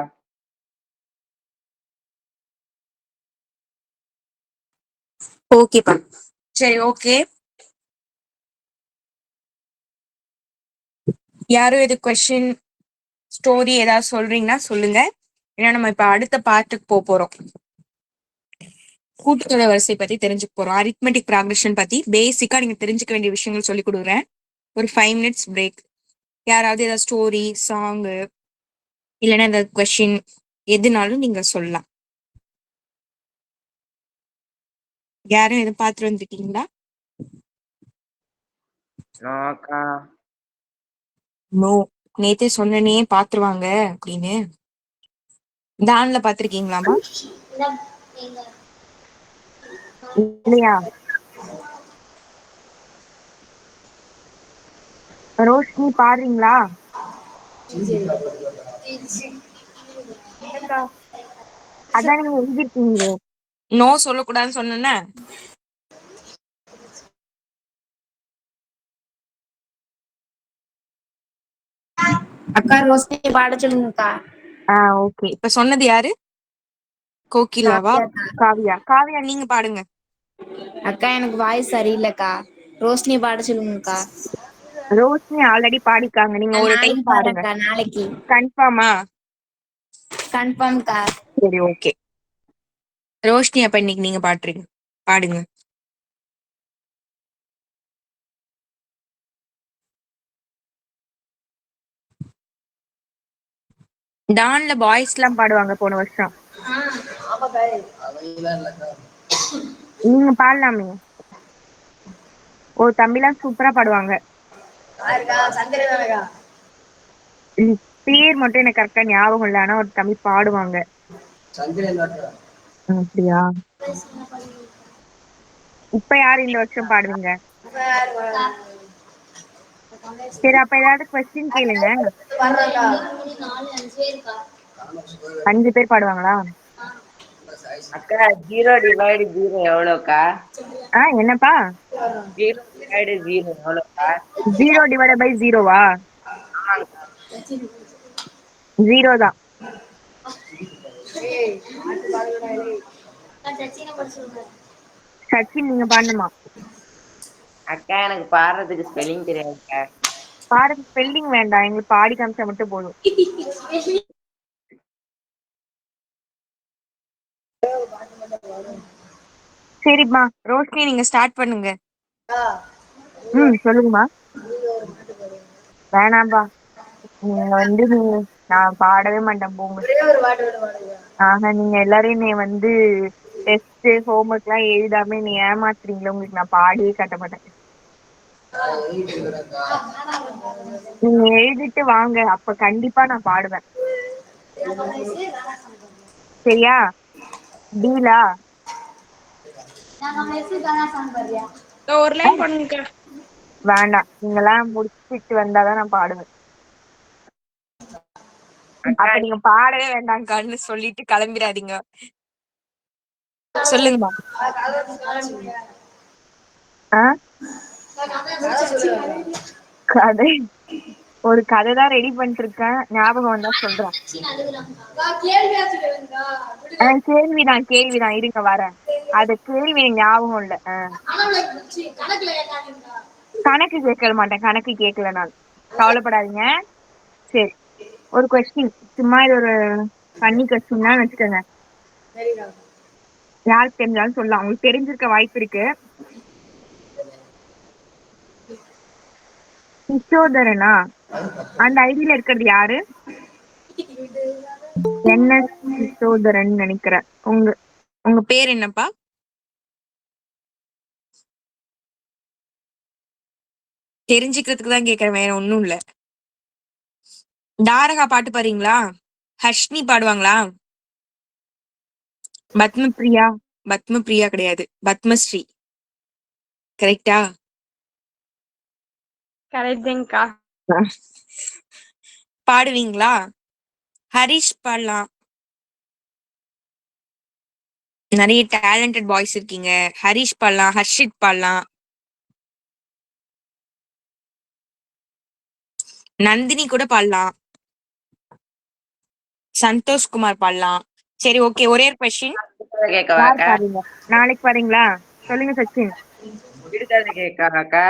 ஓகேப்பா. சரி ஓகே. யாரும் இது கொஸ்டின் ஸ்டோரி ஏதாவது சொல்றீங்கன்னா சொல்லுங்க. ஏன்னா நம்ம இப்ப அடுத்த பார்ட்டுக்கு போறோம். கூட்டுத்தொடர் வரிசை பத்தி தெரிஞ்சுக்க போறோம். அரித்மெட்டிக் ப்ராக்ரஷன் பத்தி பேசிக்கா நீங்க தெரிஞ்சுக்க வேண்டிய விஷயங்கள் சொல்லி கொடுக்குறேன். ஒரு 5 மினிட்ஸ் பிரேக். யாராவது ஏதாவது ஸ்டோரி, சாங்கு, இல்லைன்னா ஏதாவது கொஸ்டின் எதுனாலும் நீங்க சொல்லலாம். யாரும் எதுவும் பார்த்துட்டு வந்துருக்கீங்களா? அக்கா நோ, நேத்தே சொன்னனே பாத்துருவாங்க அப்படின்னு. தான்ல பாத்திருக்கீங்களாமா? இல்லையா? ரோஷினி பாடுறீங்களா? அதான் நீங்க எழுதிருக்கீங்க. நோ சொல்லக்கூடாதுன்னு சொன்னேன்ன. அக்கா ரோஷினி பாட சொல்லுங்கக்கா. ஓகே. இப்ப சொன்னது யாரு? கோகிலாவா? காவியா. காவியா நீங்க பாடுங்க. அக்கா எனக்கு வாய்ஸ் சரியில்லைக்கா, ரோஷினி பாட சொல்லுங்கக்கா. ரோஷினி ஆல்ரெடி பாடிக்காங்க, நீங்க ஒரு டைம் நாளைக்கு பாடுங்க. பாடுறேன்க்கா. நாளைக்கு கன்ஃபார்மா? கன்ஃபார்ம்க்கா. சரி ஓகே. ரோஷினி அப்ப இன்னைக்கு நீங்க பாடுங்க. டான்ல பாய்ஸ் எல்லாம் பாடுவாங்க போன வருஷம். நீங்க பாடலாமே. ஓ, தம்பிலாம் சூப்பரா பாடுவாங்க. பேர் மட்டும் எனக்கு கரெக்டா ஞாபகம் இல்ல, ஆனா ஒரு தம்பி பாடுவாங்க. அப்படியா? இப்ப யாரு இந்த வருஷம் பாடுவீங்க? சரி, அப்ப ஏதாவது கொஸ்டின் கேளுங்க. 5 பேர் பாடுவாங்களா? அக்கா 0/0 எவ்வளோக்கா? என்னப்பா? 0/0 எவ்வளோக்கா? 0/0 ஆமாங்கக்கா. 0 தான். சச்சின் நீங்க பாடணுமா? அக்கா எனக்கு பாடுறதுக்கு ஸ்பெல்லிங் தெரியாதுக்கா. பாடுறது ஸ்பெல்லிங் வேண்டாம், எங்களுக்கு பாடி காமிச்சா மட்டும் போதும். சரிம்மா, ரோஷினி நீங்க ஸ்டார்ட் பண்ணுங்க. சொல்லுங்கம்மா. வேணாம்பா, நீங்க நான் பாடவே மாட்டேன் போங்க. நீங்க எல்லாரையும் நீ டெஸ்ட் ஹோம்ஒர்க் எல்லாம் எழுதாம நீ ஏமாத்துறீங்களா? உங்களுக்கு நான் பாடியே காட்ட மாட்டேன். நீங்க எழுதிட்டு வாங்க, அப்ப கண்டிப்பா நான் பாடுவேன். சரியா? டீலா? ஒரு லைன் பண்ணுங்கக்கா. வேண்டாம், நீங்கெல்லாம் முடிச்சுட்டு வந்தாதான் நான் பாடுவேன். அக்கா அப்ப நீங்க பாடவே வேண்டாம்க்கான்னு சொல்லிட்டு கிளம்பிடாதீங்க. சொல்லுங்கம்மா. ஆ? கதை ஒரு கதை தான் ரெடி பண்ணிட்டு இருக்கேன். ஞாபகம் வந்தா சொல்றேன். கேள்விதான் இருங்க வரேன். அது கேள்வி எனக்கு ஞாபகம் இல்ல. கணக்கு கேட்க மாட்டேன். கணக்கு கேட்கல நான். கவலைப்படாதீங்க. சரி, ஒரு கொஸ்டின். சும்மா இது ஒரு ஃபன்னி கொஸ்டின் தான் வச்சுக்கோங்க. யாருக்கு தெரிஞ்சாலும் சொல்லலாம். உங்களுக்கு தெரிஞ்சிருக்க வாய்ப்பு இருக்கு. கிஷோதரனா அந்த ஐடியில இருக்கிறது யாரு? என்ன கிஷோதரன் நினைக்கிறேன். உங்க உங்க பேர் என்னப்பா? தெரிஞ்சுக்கிறதுக்கு தான் கேக்குறேன், வேற ஒண்ணும் இல்ல. தாரகா பாட்டு பாடுறீங்களா? ஹர்ஷினி பாடுவாங்களா? பத்மபிரியா கிடையாது, பத்மஸ்ரீ. கரெக்டா? கரெக்டுங்கக்கா. பாடுவீங்களா? ஹரிஷ் பாடலாம். நிறைய டேலண்டட் பாய்ஸ் இருக்கீங்க. ஹரிஷ் பாடலாம், ஹர்ஷித் பாடலாம், நந்தினி கூட பாடலாம், சந்தோஷ் குமார் பாடலாம். சரி, ஓகே. ஒரே ஒரு கொஸ்டின். கேட்கவாக்கா? நாளைக்கு பாருங்களா? சொல்லுங்க சச்சின். விடுதலை கேட்கவாக்கா?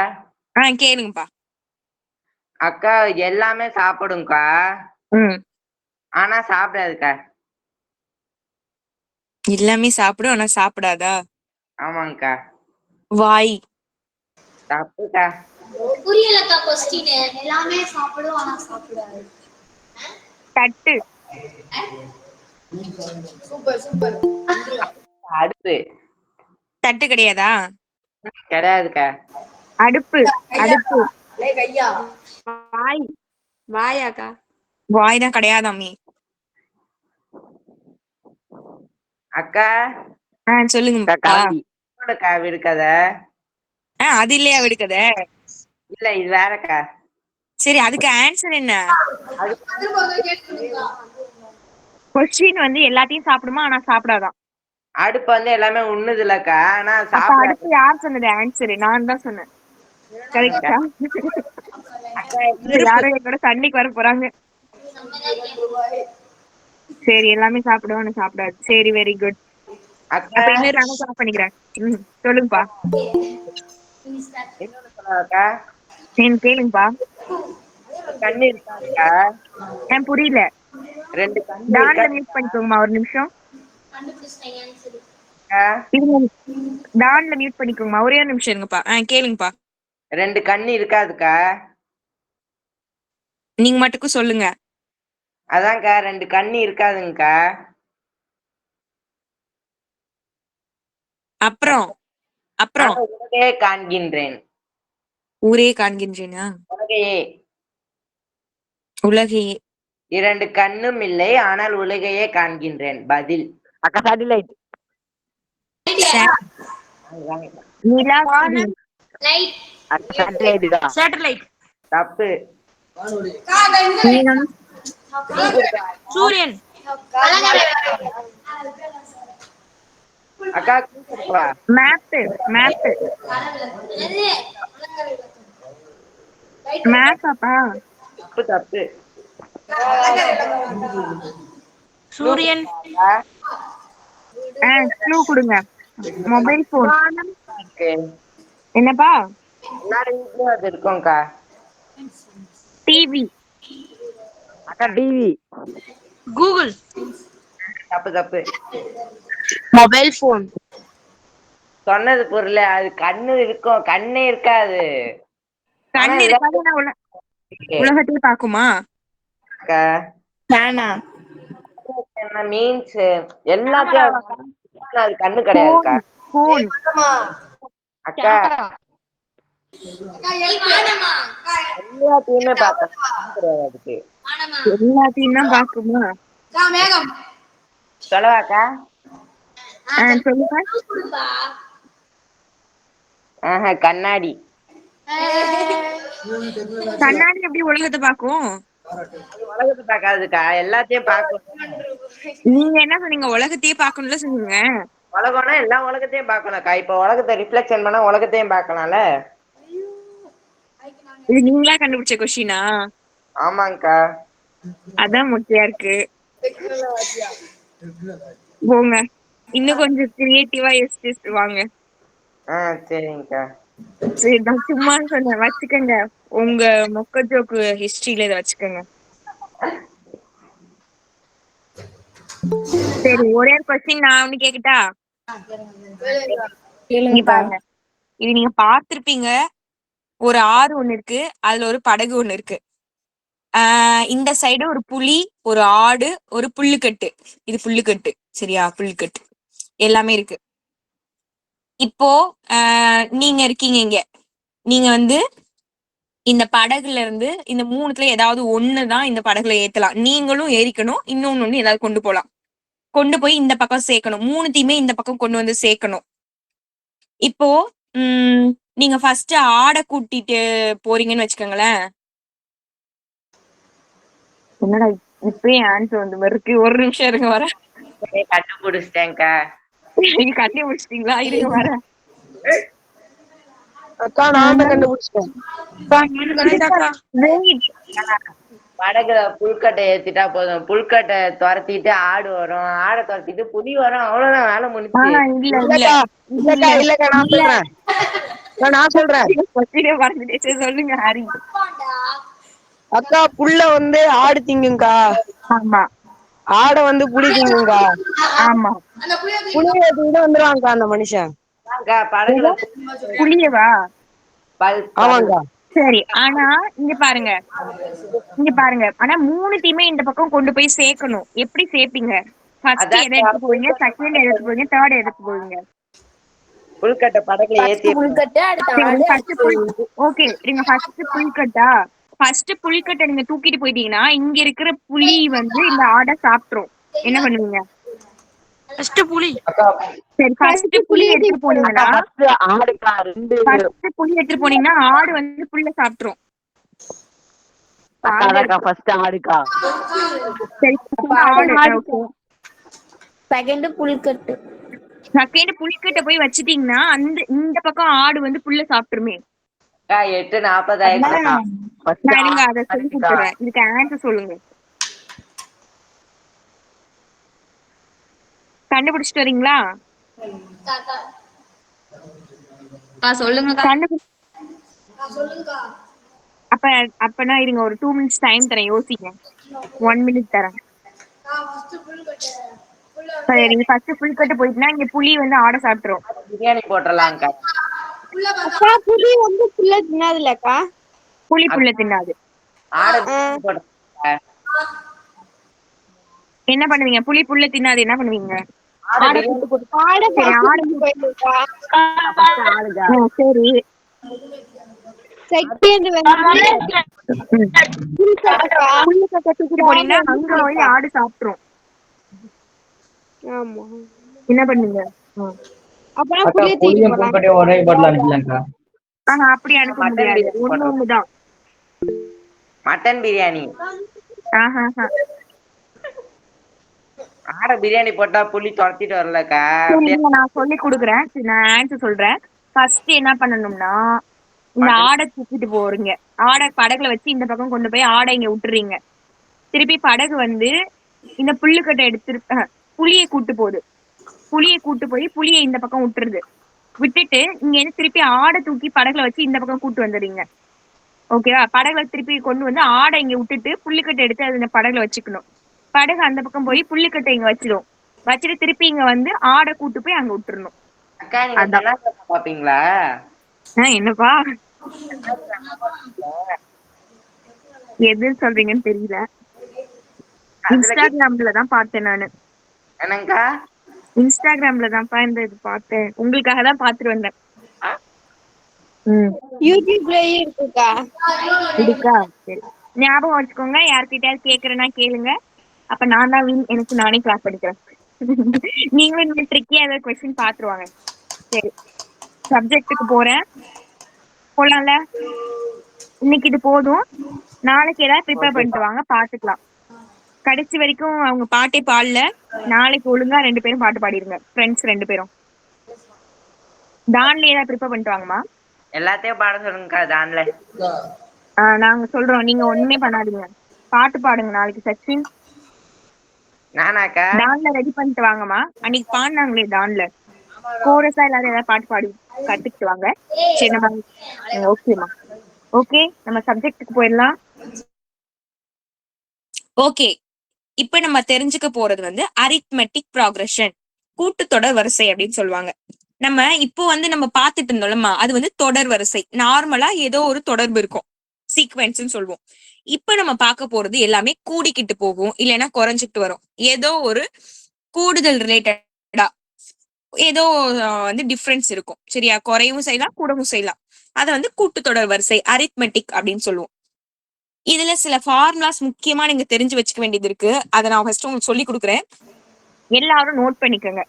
கேளுங்கப்பா. அக்கா எல்லாமே சாப்பிடும்க்கா, ஆனா சாப்பிடாதுக்கா. எல்லாமே சாப்பிடும் ஆனா சாப்பிடாதா? ஆமாங்கக்கா. வாய். தப்புக்கா. புரியலக்கா கொஸ்டின். எல்லாமே சாப்பிடும் ஆனா சாப்பிடாது. தட்டு. அடுப்பு. தட்டு கிடையாதா? கிடையாதுக்கா. அடுப்பு. வாய். வாயாக்கா? வாய் தான் கிடையாதாமே. அக்கா சொல்லுங்கக்கா. விடுக்கதை. அது இல்லையா விடுக்கதை? இல்ல, இது வேறக்கா. சரி, அதுக்கு ஆன்சர் என்ன? கொஸ்டின் வந்து எல்லாத்தையும் சாப்பிடுமா ஆனா சாப்பிடாதான். அடுப்பு வந்து எல்லாமே உண்ணுது இல்லக்கா, ஆனா அப்ப சாப்பிடாது. அடுத்து யார் சொன்னது ஆன்சர்? நான் தான் சொன்னேன். கரெக்டா? யாரும் கூட சண்டைக்கு வர போறாங்க. சரி, எல்லாமே சாப்பிடுவோம் ஆனா சாப்பிடாது. சரி, வெரி குட். அக்கா அப்ப இன்னொரு ரவுண்ட் பண்ணிக்கிறேன். சொல்லுங்கப்பா. இன்னொன்னு சொல்லவாக்கா? கேளுங்கப்பா. கண்ணு இருக்காக்கா? புரியல. ரெண்டு கண்ணு டான்ல மியூட் பண்ணிக்கோங்கம்மா ஒரு நிமிஷம். டான்ல மியூட் பண்ணிக்கோங்கம்மா ஒரே ஒரு நிமிஷம் இருங்கப்பா. கேளுங்கப்பா. ரெண்டு கண்ணு இருக்காதுக்கா? நீங்க மட்டுக்கும் சொல்லுங்க. அதான்க்கா, ரெண்டு கண்ணு இருக்காதுங்கக்கா. அப்புறம் உலகையே காண்கின்றேன். ஊரே காண்கின்றேனா? உலகையே. இரண்டு கண்ணும் இல்லை, ஆனால் உலகையே காண்கின்றேன். பதில் அக்கா சேட்டலைட். சேட்டலைட். தப்பு. சூரியன். அக்கா மேப். மேப்பாப்பா? தப்பு தப்பு. சூரியன். க்ளூ கொடுங்க. Mobile phone. என்னப்பா? எல்லாரும் வீட்லயும் அது இருக்கும்க்கா. டிவி. அக்கா டிவி. கூகுள். தப்பு தப்பு. Mobile phone. சொன்னது பொருள். அது கண்ணு இருக்கும், கண்ணே இருக்காது. கண்ணு இருக்காது, உலகத்தையே பாக்குமா? மீன்ஸ் எல்லாத்தையும் அது கண்ணு கிடையாதுக்கா. அக்கா எல்லாத்தையுமே பார்த்தா கிடையாது அதுக்கு. எல்லாத்தையும் தான் பாக்குமா? சொல்லவாக்கா? சொல்லுங்க. கண்ணாடி. கண்ணாடி எப்படி உலகத்தை பாக்கும்? உலகத்தை பார்க்காதுக்கா, எல்லாத்தையும் பார்க்கணும். நீங்க என்ன சொன்னீங்க? உலகத்தையே பார்க்கணும்ல சொன்னீங்க. உலகம்னா எல்லா உலகத்தையும் பார்க்கணும்க்கா. இப்ப உலகத்தை ரிஃப்ளெக்ஷன் பண்ணா உலகத்தையும் பார்க்கலாம்ல. இது நீங்களா கண்டுபிடிச்ச கொஸ்டினா? ஆமாங்கக்கா. அதான் முக்கியா இருக்கு. போங்க, இன்னும் கொஞ்சம் கிரியேட்டிவா யோசிச்சு வாங்க. சரிங்கக்கா. சரி, நான் சும்மா சொன்னேன், வச்சுக்கோங்க. உங்க மொக்க ஜோக்கு ஹிஸ்டரியில இதை வச்சுக்கோங்க. சரி, ஒரே ஒரு கொஸ்டின் நான் ஒண்ணு கேக்கட்டா? இங்க பாருங்க, இது நீங்க பார்த்திருப்பீங்க. ஒரு ஆறு ஒண்ணு இருக்கு, அதுல ஒரு படகு ஒண்ணு இருக்கு. இந்த சைடு ஒரு புலி, ஒரு ஆடு, ஒரு புல்லுக்கட்டு. இது புல்லுக்கட்டு, சரியா? புல்லுக்கட்டு எல்லாமே இருக்கு. இப்போ நீங்க இருக்கீங்க இங்க. நீங்க வந்து இந்த படகுல இருந்து இந்த மூணுத்துல ஏதாவது ஒண்ணுதான் இந்த படகுல ஏத்தலாம். நீங்களும் ஏறிக்கணும், இன்னொன்னு ஏதாவது கொண்டு போலாம். கொண்டு போய் இந்த பக்கம் சேர்க்கணும். மூணுத்தையுமே இந்த பக்கம் கொண்டு வந்து சேர்க்கணும். இப்போ நீங்க ஃபர்ஸ்ட் ஆடை கூட்டிட்டு போறீங்கன்னு வச்சுக்கோங்களேன். என்னடா இப்பயே ஆன்சர் வந்து இருக்கு? ஒரு நிமிஷம் இருங்க, வர. கண்டுபிடிச்சிட்டேன்க்கா. நீங்க கட்டி முடிச்சிட்டீங்களா? இருங்க, வர. அக்கா நான் கண்டுபிடிச்சிட்டேன். படகுல புல்கட்டை ஏத்திட்டா போதும். புல்கட்டை துரத்திட்டு ஆடு வரும், ஆடை துரத்திட்டு புலி வரும். அவ்வளவுதான், வேலை முடிச்சு. இல்லக்கா நான் சொல்றேன். சொல்லுங்க ஹரி. அக்கா புல்ல வந்து ஆடு திங்குங்கா. ஆமா. ஆடை வந்து புலி திங்குங்கா. ஆமா. புலிய ஏத்திட்டு வந்துருவாங்கக்கா அந்த மனுஷன். படகுல புலியவா? ஆமாங்கா. சரி, ஆனா இங்க பாருங்க, ஆனா மூணுத்தையுமே இந்த பக்கம் கொண்டு போய் சேர்க்கணும். எப்படி சேர்ப்பீங்க? ஃபர்ஸ்ட் எதை எடுத்து போவீங்க, செகண்ட் எதை எடுத்து போவீங்க, தேர்ட் எடுத்து போவீங்க? புல்கட்டை படகுல ஏத்தி ஓகே, நீங்க ஃபர்ஸ்ட் புல்கட்டா? ஃபர்ஸ்ட் புல்கட்டை நீங்க தூக்கிட்டு போயிட்டீங்கன்னா இங்க இருக்கிற புலி வந்து இந்த ஆடை சாப்பிட்டுரும். என்ன பண்ணுவீங்க? ஃபர்ஸ்ட் புலி. சரி, ஃபர்ஸ்ட் புலி எடுத்து போனீங்கன்னா ஆடு வந்து புல்ல சாப்பிட்டுரும். சரி, செகண்ட் புல்கட்டு. செகண்ட் புல்கட்டை போய் வச்சுட்டீங்கன்னா இந்த பக்கம் ஆடு வந்து புல்ல சாப்பிட்டுருமே. 8:40 நான் இருங்க, அதை சொல்லி கொடுத்துறேன். இதுக்கு ஆன்சர் சொல்லுங்க. கண்டுபிடிச்சிட்டு வரீங்களா? சொல்லுங்க. அப்பனா இருங்க, ஒரு 2 minutes டைம் தரேன், யோசிங்க. 1 minute தரேன். சரி, ஃபர்ஸ்ட் புல்கட்டு போயிட்டுனா இங்க புலி வந்து ஆடை சாப்பிட்டுரும். பிரியாணி போட்டுடலாம்க்கா. புலி வந்து புல்ல தின்னாதுலக்கா. புலி புல்ல தின்னாது. ஆடை என்ன பண்ணுவீங்க? புலி புல்ல தின்னாது, என்ன பண்ணுவீங்க? சரி, செகண்ட் தூக்கிட்டு போனீங்கன்னா அங்க போய் ஆடு சாப்பிட்டுரும். என்ன பண்ணுவீங்க? அப்புறம் புளிய தூக்கிட்டு ஒரே பாட்டில் அனுப்பலாம்க்கா. அப்படி அனுப்ப முடியாது, ஒண்ணுதான். மட்டன் பிரியாணி. ஆடை பிரியாணி போட்டா புலி துரத்திட்டு வரலக்கா. நான் சொல்லி கொடுக்குறேன், நான் ஆன்சர் சொல்றேன். ஃபர்ஸ்ட் என்ன பண்ணணும்னா, இந்த ஆடை தூக்கிட்டு போறீங்க. ஆடை படகுல வச்சு இந்த பக்கம் கொண்டு போய் ஆடை இங்க விட்டுறீங்க. திருப்பி படகு வந்து இந்த புல்லுக்கட்டை எடுத்து புளியை கூட்டு போகுது. புளியை கூட்டு போய் புளியை இந்த பக்கம் விட்டுருது. விட்டுட்டு இங்க இருந்து திருப்பி ஆடை தூக்கி படகுல வச்சு இந்த பக்கம் கூட்டு வந்துடுறீங்க. ஓகேவா? படகுல திருப்பி கொண்டு வந்து ஆடை இங்க விட்டுட்டு புல்லுக்கட்டை எடுத்து அது இந்த படகுல வச்சுக்கணும். படகு அந்த பக்கம் போய் புல்லுக்கட்டை இங்க வச்சிடும். வச்சுட்டு திருப்பி இங்க வந்து ஆடை கூட்டு போய் அங்க விட்டுறணும். அக்கா, நீங்க பாப்பீங்களா? என்னப்பா எது சொல்றீங்கன்னு தெரியல. இன்ஸ்டாகிராம்ல தான் பார்த்தேன் நானு. என்னங்கா? இன்ஸ்டாகிராம்ல தான்ப்பா இந்த இது பார்த்தேன். உங்களுக்காக தான் பாத்துட்டு வந்தேன். யூடியூப்லயே இருக்குக்கா. இருக்கா? சரி, ஞாபகம் வச்சுக்கோங்க. யார்கிட்டயாவது கேக்குறேன்னா கேளுங்க. அப்ப நான் தான் எனக்கு நானே கிளாஸ் படிக்கிறேன். நீங்களும் இந்த ட்ரிக்கியா ஏதாவது கொஸ்டின் பாத்துருவாங்க. சரி, சப்ஜெக்டுக்கு போறேன். போலாம்ல? இன்னைக்கு இது போதும். நாளைக்கு ஏதாவது ப்ரிப்பேர் பண்ணிட்டு வாங்க, பாத்துக்கலாம். கடைசி வரைக்கும் அவங்க பாட்டே பாடல. நாளைக்கு ஒழுங்கா 2 பேரும் பாட்டு பாடிருங்க, ஃப்ரெண்ட்ஸ் 2 பேரும். டான்ல ஏதாவது ப்ரிப்பேர் பண்ணிட்டு வாங்கம்மா. எல்லாத்தையும் பாட சொல்லுங்கக்கா டான்ல. நாங்க சொல்றோம், நீங்க ஒண்ணுமே பண்ணாதீங்க, பாட்டு பாடுங்க நாளைக்கு. சச்சின் நானாக்கா? டான்ல ரெடி பண்ணிட்டு வாங்கம்மா. அன்னைக்கு பாடினாங்களே டான்ல, கோரஸா எல்லாரும் ஏதாவது பாட்டு பாடி கத்துக்கிட்டு வாங்க. சரி நம்ம ஓகேம்மா. ஓகே, நம்ம சப்ஜெக்ட்டுக்கு போயிடலாம். ஓகே, இப்ப நம்ம தெரிஞ்சுக்க போறது வந்து அரித்மெட்டிக் ப்ராக்ரஷன், கூட்டுத்தொடர் வரிசை அப்படின்னு சொல்லுவாங்க. நம்ம இப்போ வந்து நம்ம பார்த்துட்டு இருந்தோம்லம்மா, அது வந்து தொடர் வரிசை. நார்மலா ஏதோ ஒரு தொடர்பு இருக்கும், சீக்வென்ஸ்னு சொல்லுவோம். இப்ப நம்ம பார்க்க போறது எல்லாமே கூடிக்கிட்டு போகும், இல்லைன்னா குறைஞ்சிட்டு வரும். ஏதோ ஒரு கூடுதல் ரிலேட்டடா ஏதோ வந்து டிஃபரன்ஸ் இருக்கும். சரியா? குறையவும் செய்யலாம், கூடவும் செய்யலாம். அதை வந்து கூட்டுத்தொடர் வரிசை, அரித்மெட்டிக் அப்படின்னு சொல்லுவோம். இதுல சில ஃபார்முலாஸ் முக்கியமா நீங்க தெரிஞ்சு வச்சுக்க வேண்டியது இருக்கு. அதை நான் ஃபர்ஸ்ட் உங்களுக்கு சொல்லி கொடுக்குறேன், எல்லாரும் நோட் பண்ணிக்கோங்க.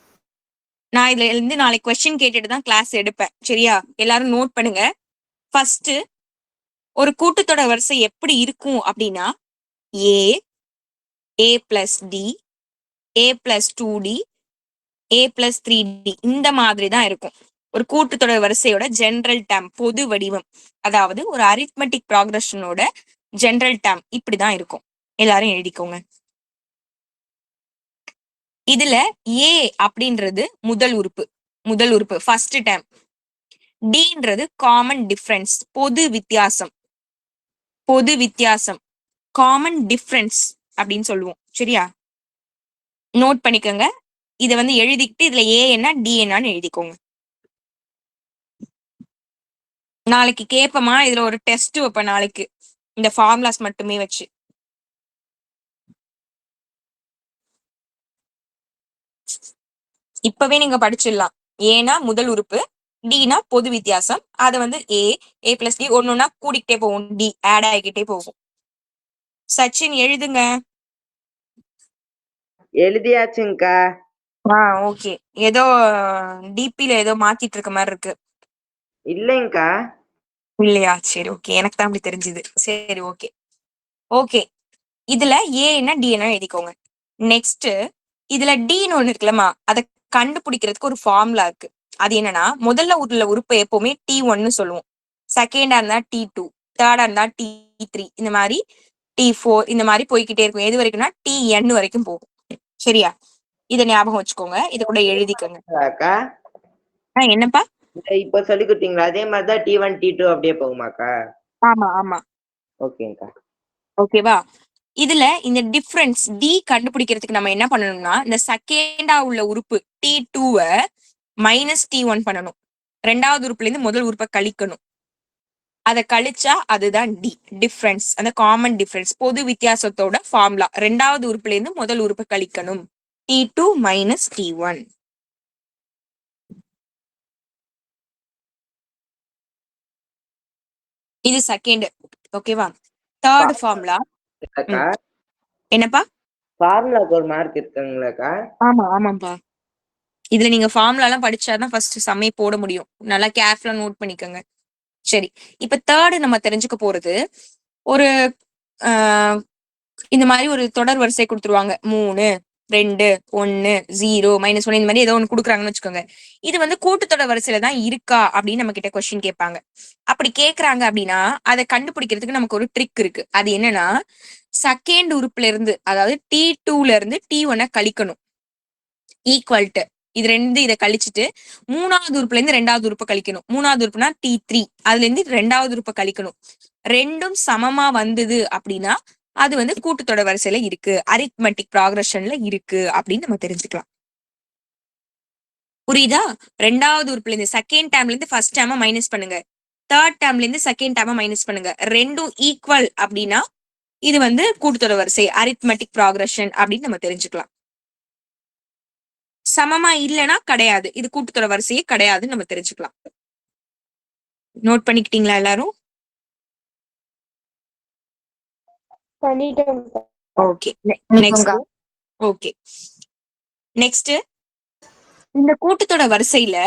நான் இதுல இருந்து நாளைக்கு கொஸ்டின் கேட்டுட்டு தான் கிளாஸ் எடுப்பேன். சரியா? எல்லாரும் நோட் பண்ணுங்க. ஃபர்ஸ்ட், ஒரு கூட்டுத்தொடர் வரிசை எப்படி இருக்கும் அப்படின்னா, a plus d, a plus 2d, a plus 3d, இந்த மாதிரி தான் இருக்கும் ஒரு கூட்டுத்தொடர் வரிசையோட ஜெனரல் டேர்ம், பொது வடிவம். அதாவது ஒரு அரித்மெட்டிக் ப்ராக்ரஷனோட ஜெனரல் டேர்ம் இப்படிதான் இருக்கும். எல்லாரும் எழுதிக்கோங்க. இதுல ஏ அப்படின்றது முதல் உறுப்பு ஃபர்ஸ்ட் டேர்ம். டின்றது காமன் டிஃபரன்ஸ், பொது வித்தியாசம், காமன் டிஃபரன்ஸ் அப்படின்னு சொல்லுவோம். சரியா? நோட் பண்ணிக்கோங்க. இதை வந்து எழுதிக்கிட்டு இதுல ஏ என்ன டி என்னன்னு எழுதிக்கோங்க. நாளைக்கு கேட்பமா, இதுல ஒரு டெஸ்ட் வைப்பேன் நாளைக்கு, இந்த ஃபார்முலாஸ் மட்டுமே வச்சு. இப்பவே நீங்க படிச்சிடலாம். ஏனா முதல் உறுப்பு, டினா பொது வித்தியாசம். அதை வந்து ஏ பிளஸ் டி ஒண்ணுன்னா கூடிக்கிட்டே போகும், டி ஆட் ஆகிக்கிட்டே போகும். சச்சின் எழுதுங்க. எழுதியாச்சுங்கக்கா. ஓகே. ஏதோ டிபில ஏதோ மாத்திட்டு இருக்க மாதிரி இருக்கு. இல்லைங்கக்கா. இல்லையா? சரி ஓகே, எனக்கு தான் அப்படி தெரிஞ்சுது. சரி ஓகே. ஓகே, இதுல ஏ என்ன டி என்ன எழுதிக்கோங்க. நெக்ஸ்ட், இதுல டின்னு ஒண்ணு இருக்குல்லம்மா, அதை கண்டுபிடிக்கிறதுக்கு ஒரு ஃபார்முலா இருக்கு. அது என்னன்னா, முதல்ல உள்ள உறுப்பு எப்பவுமே T1 சொல்லுவோம், செகண்டா இருந்தா T2, தேர்டா இருந்தா T3, இந்த மாதிரி T4, இந்த மாதிரி போய்கிட்டே இருக்கும். எது வரைக்கும்னா Tn வரைக்கும் போகும். சரியா? இதை ஞாபகம் வச்சுக்கோங்க, இது கூட எழுதிக்கோங்க. அக்கா என்னப்பா? இப்ப சொல்லி கொடுத்தீங்களா அதே மாதிரிதான் T1 T2 அப்படியே போகுமாக்கா? ஆமா. ஓகேங்கக்கா. ஓகேவா? இதுல இந்த டிஃபரன்ஸ் டி கண்டுபிடிக்கிறதுக்கு நம்ம என்ன பண்ணணும்னா, இந்த செகண்டா உள்ள உறுப்பு T2 மைனஸ் T1 பண்ணணும். ரெண்டாவது உறுப்புல இருந்து முதல் உறுப்பை கழிக்கணும். அதை கழிச்சா அதுதான் டி டிஃபரன்ஸ், அந்த காமன் டிஃபரன்ஸ், பொது வித்தியாசத்தோட ஃபார்முலா. ரெண்டாவது உறுப்புல இருந்து முதல் உறுப்பை கழிக்கணும், T2 மைனஸ் T1. இது செகண்ட். ஓகேவா? தேர்ட் ஃபார்முலா என்னப்பா? ஃபார்முலாக்கு ஒரு மார்க் இருக்குங்களாக்கா? ஆமாப்பா. இதுல நீங்க ஃபார்முலா எல்லாம் படிச்சாதான் ஃபர்ஸ்ட் சம்மே போட முடியும். நல்லா கேர்ஃபுல்லா நோட் பண்ணிக்கோங்க. சரி, இப்ப தேர்டு நம்ம தெரிஞ்சுக்க போறது, ஒரு இந்த மாதிரி ஒரு தொடர் வரிசை கொடுத்துருவாங்க. 3, 2, 1, 0, -1, இந்த மாதிரி ஏதோ ஒண்ணு கொடுக்குறாங்கன்னு வச்சுக்கோங்க. இது வந்து கூட்டுத்தொடர் வரிசையில தான் இருக்கா அப்படின்னு நம்ம கிட்ட கொஸ்டின் கேட்பாங்க. அப்படி கேக்குறாங்க அப்படின்னா, அதை கண்டுபிடிக்கிறதுக்கு நமக்கு ஒரு ட்ரிக் இருக்கு. அது என்னன்னா, செகண்ட் உறுப்புல இருந்து, அதாவது T2ல இருந்து T1 கழிக்கணும், ஈக்குவல் டு இது ரெண்டு, இதை கழிச்சுட்டு மூணாவது உறுப்புல இருந்து ரெண்டாவது உறுப்பை கழிக்கணும். மூணாவது உறுப்புனா T3, அதுல இருந்து ரெண்டாவது உறுப்பை கழிக்கணும். ரெண்டும் சமமா வந்தது அப்படின்னா அது வந்து கூட்டுத்தொடர் வரிசையில இருக்கு, அரித்மெட்டிக் ப்ராக்ரஷன்ல இருக்கு அப்படின்னு நம்ம தெரிஞ்சுக்கலாம். புரியுதா? ரெண்டாவது உறுப்புல இருந்து செகண்ட் டேர்ம்ல இருந்து ஃபர்ஸ்ட் டேர்மை மைனஸ் பண்ணுங்க, தேர்ட் டேர்ம்ல இருந்து செகண்ட் டேர்மை மைனஸ் பண்ணுங்க. ரெண்டும் ஈக்குவல் அப்படின்னா இது வந்து கூட்டுத்தொடர் வரிசை, அரித்மெட்டிக் ப்ராக்ரஷன் அப்படின்னு நம்ம தெரிஞ்சுக்கலாம். சமமா இல்லைன்னா கிடையாது, இது கூட்டுத்தொடர் வரிசையே கிடையாதுன்னு நம்ம தெரிஞ்சுக்கலாம். நோட் பண்ணிக்கிட்டீங்களா எல்லாரும்? ஓகே. ஓகே, நெக்ஸ்ட், இந்த கூட்டுத்தொடர் வரிசையில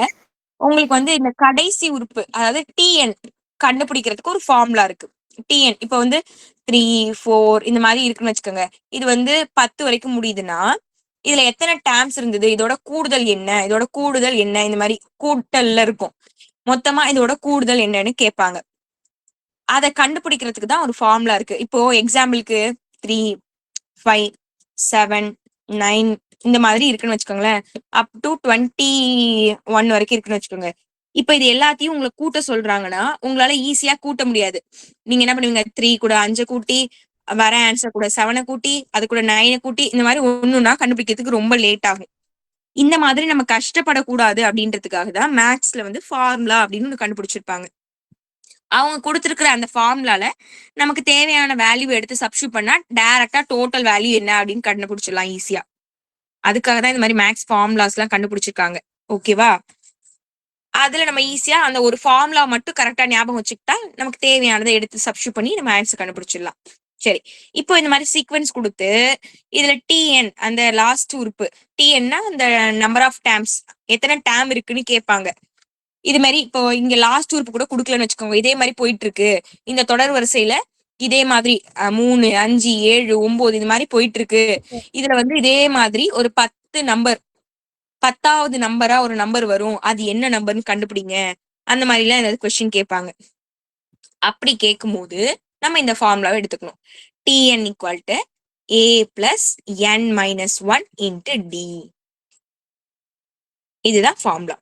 உங்களுக்கு வந்து இந்த கடைசி உறுப்பு, அதாவது Tn கண்டுபிடிக்கிறதுக்கு ஒரு ஃபார்முலா இருக்கு. டிஎன் இப்போ வந்து 3 4 இந்த மாதிரி இருக்குன்னு வச்சுக்கோங்க. இது வந்து 10 வரைக்கும் முடியுதுன்னா இதுல எத்தனை டேர்ம்ஸ் இருந்தது, இதோட கூடுதல் என்ன, இதோட கூடுதல் என்ன, இந்த மாதிரி கூட்டல்ல இருக்கும். மொத்தமா இதோட கூடுதல் என்னன்னு கேட்பாங்க. அதை கண்டுபிடிக்கிறதுக்கு தான் ஒரு ஃபார்முலா இருக்கு. இப்போ எக்ஸாம்பிளுக்கு 3 5 7 9 இந்த மாதிரி இருக்குன்னு வச்சுக்கோங்களேன். அப் டு 21 வரைக்கும் இருக்குன்னு வச்சுக்கோங்க. இப்ப இது எல்லாத்தையும் உங்களை கூட்ட சொல்றாங்கன்னா உங்களால ஈஸியா கூட்ட முடியாது. நீங்க என்ன பண்ணுவீங்க, 3 கூட 5 கூட்டி வர ஆன்சர் கூட 7 கூட்டி அது கூட 9 கூட்டி இந்த மாதிரி ஒண்ணுன்னா கண்டுபிடிக்கிறதுக்கு ரொம்ப லேட் ஆகும். இந்த மாதிரி நம்ம கஷ்டப்படக்கூடாது அப்படின்றதுக்காக தான் மேத்ஸ்ல வந்து ஃபார்முலா அப்படின்னு ஒண்ணு கண்டுபிடிச்சிருப்பாங்க. அவங்க கொடுத்திருக்கிற அந்த ஃபார்முலால நமக்கு தேவையான வேல்யூ எடுத்து சப்ஸ்டியூட் பண்ணா டைரக்டா டோட்டல் வேல்யூ என்ன அப்படின்னு கண்டுபிடிச்சிடலாம் ஈஸியா. அதுக்காக தான் இந்த மாதிரி மேத்ஸ் ஃபார்முலாஸ் எல்லாம் கண்டுபிடிச்சிருக்காங்க. ஓகேவா? அதுல நம்ம ஈஸியா அந்த ஒரு ஃபார்முலா மட்டும் கரெக்டா ஞாபகம் வச்சுக்கிட்டா நமக்கு தேவையானதை எடுத்து சப்ஸ்டியூட் பண்ணி நம்ம ஆன்சர் கண்டுபிடிச்சிடலாம். சரி, இப்போ இந்த மாதிரி சீக்வன்ஸ் கொடுத்து இதுல டிஎன் அந்த லாஸ்ட் உறுப்பு டிஎன்னா அந்த நம்பர் ஆஃப் டேர்ம்ஸ் எத்தனை டேர்ம் இருக்குன்னு கேட்பாங்க. இது மாதிரி இப்போ இங்க லாஸ்ட் உறுப்பு கூட கொடுக்கலன்னு வச்சுக்கோங்க. இதே மாதிரி போயிட்டு இருக்கு இந்த தொடர் வரிசையில, இதே மாதிரி 3 5 7 9 இது மாதிரி போயிட்டு இருக்கு. இதுல வந்து இதே மாதிரி ஒரு 10 நம்பர் 10வது நம்பரா ஒரு நம்பர் வரும், அது என்ன நம்பர்னு கண்டுபிடிங்க. அந்த மாதிரி எல்லாம் ஏதாவது கொஸ்டின் கேட்பாங்க. அப்படி கேட்கும் போது நம்ம இந்த ஃபார்முலாவை எடுத்துக்கணும். T n equal to a plus n minus 1 into d. இதுதான் ஃபார்முலா.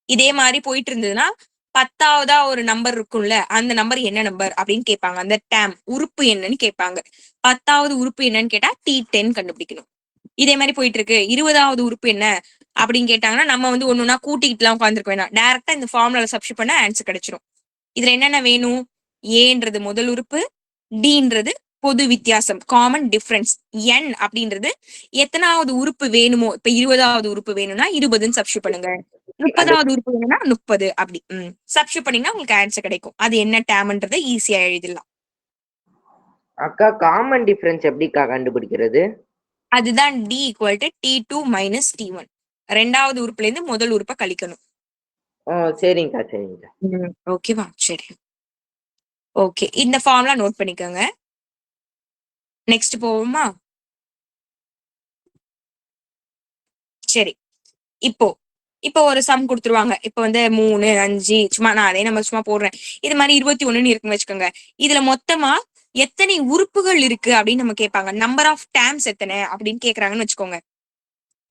இதே மாதிரி போயிட்டு இருந்ததுன்னா 10வதா ஒரு நம்பர் இருக்கும்ல, அந்த நம்பர் என்ன நம்பர் அப்படின்னு கேட்பாங்க. அந்த டேம் உறுப்பு என்னன்னு கேட்பாங்க. 10வது உறுப்பு என்னன்னு கேட்டா T10 கண்டுபிடிக்கணும். இதே மாதிரி போயிட்டு இருக்கு 20வது உறுப்பு என்ன அப்படின்னு கேட்டாங்கன்னா நம்ம வந்து ஒண்ணுன்னா கூட்டிக்கிட்டு எல்லாம் உட்காந்துருக்க வேணாம். டைரக்டா இந்த ஃபார்முலால சப்ஸ்டியூட் பண்ண ஆன்சர் கிடைச்சிடும். இதுல என்னென்ன வேணும், ஏன்றது முதல் உறுப்பு, டின்றது பொது வித்தியாசம் காமன் டிஃபரன்ஸ், என் அப்படின்றது எத்தனாவது உறுப்பு வேணுமோ. இப்ப 20வது உறுப்பு வேணும்னா 20ன்னு சப்ஸ்டியூட் பண்ணுங்க, 30வது உறுப்பு வேணும்னா 30 அப்படி சப்ஸ்டியூட் பண்ணீங்கன்னா உங்களுக்கு ஆன்சர் கிடைக்கும். அது என்ன டேம்ன்றதை ஈஸியா எழுதிடலாம். அக்கா காமன் டிஃபரன்ஸ் எப்படிக்கா கண்டுபிடிக்கிறது? அதுதான் D equal to T2 minus T1. 2வது உறுப்புல இருந்து முதல் உறுப்பை கழிக்கணும். சரிங்கக்கா சரிங்கக்கா. ஓகேவா? சரி, ஓகே, இந்த ஃபார்முலா நோட் பண்ணிக்கோங்க. நெக்ஸ்ட் போவோமா? சரி, இப்போ ஒரு சம் கொடுத்துருவாங்க. இப்போ வந்து 3 5 சும்மா நான் அதே நம்ம சும்மா போடுறேன். இது மாதிரி 21 இருக்குன்னு வச்சுக்கோங்க. இதுல மொத்தமா எத்தனை உறுப்புகள் இருக்கு அப்படின்னு நம்ம கேட்பாங்க. நம்பர் ஆஃப் டேர்ம்ஸ் எத்தனை அப்படின்னு கேக்குறாங்கன்னு வச்சுக்கோங்க.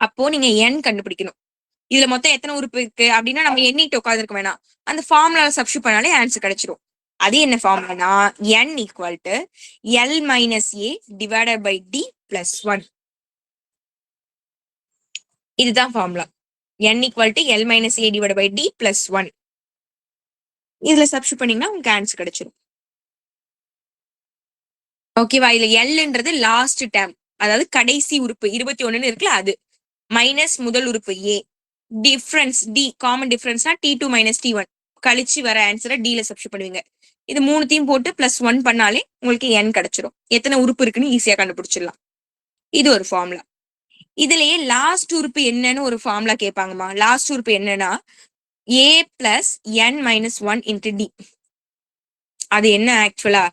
அப்போ நீங்க என் கண்டுபிடிக்கணும். இதுல மொத்தம் எத்தனை உறுப்பு இருக்கு அப்படின்னா நம்ம எண்ணிட்டு உட்காந்துருக்க வேணாம், அந்த ஃபார்முலாவை சப்ஸ்டியூட் பண்ணாலே ஆன்சர் கிடைச்சிடும். அது என்ன ஃபார்முலானா n equal to l minus a divided by d plus 1. இதுதான் formula. n equal to l minus a divided by d plus 1. இதுல சப்ஸ்டியூட் பண்ணீங்கன்னா உங்களுக்கு ஆன்சர் கிடைச்சிடும். ஓகேவா? இதுல எல்ன்றது லாஸ்ட் டேர்ம், அதாவது கடைசி உறுப்பு 21 இருக்குல்ல அது, மைனஸ் முதல் உறுப்பு ஏ, டிஃபரன்ஸ் டி காமன் டிஃபரன்ஸ்னா T2 மைனஸ் T1 கழிச்சு வர ஆன்சரை டில சப்ஸ்டியூட் பண்ணுவீங்க. இது மூணுத்தையும் போட்டு பிளஸ் 1 பண்ணாலே உங்களுக்கு n கிடைச்சிடும். எத்தனை உறுப்பு இருக்குன்னு ஈஸியா கண்டுபிடிச்சிடலாம். இது ஒரு ஃபார்முலா. இதுலயே லாஸ்ட் உறுப்பு என்னன்னு ஒரு ஃபார்முலா கேட்பாங்கம்மா. லாஸ்ட் உறுப்பு என்னன்னா a plus n minus 1 into d. அது என்ன ஆக்சுவலா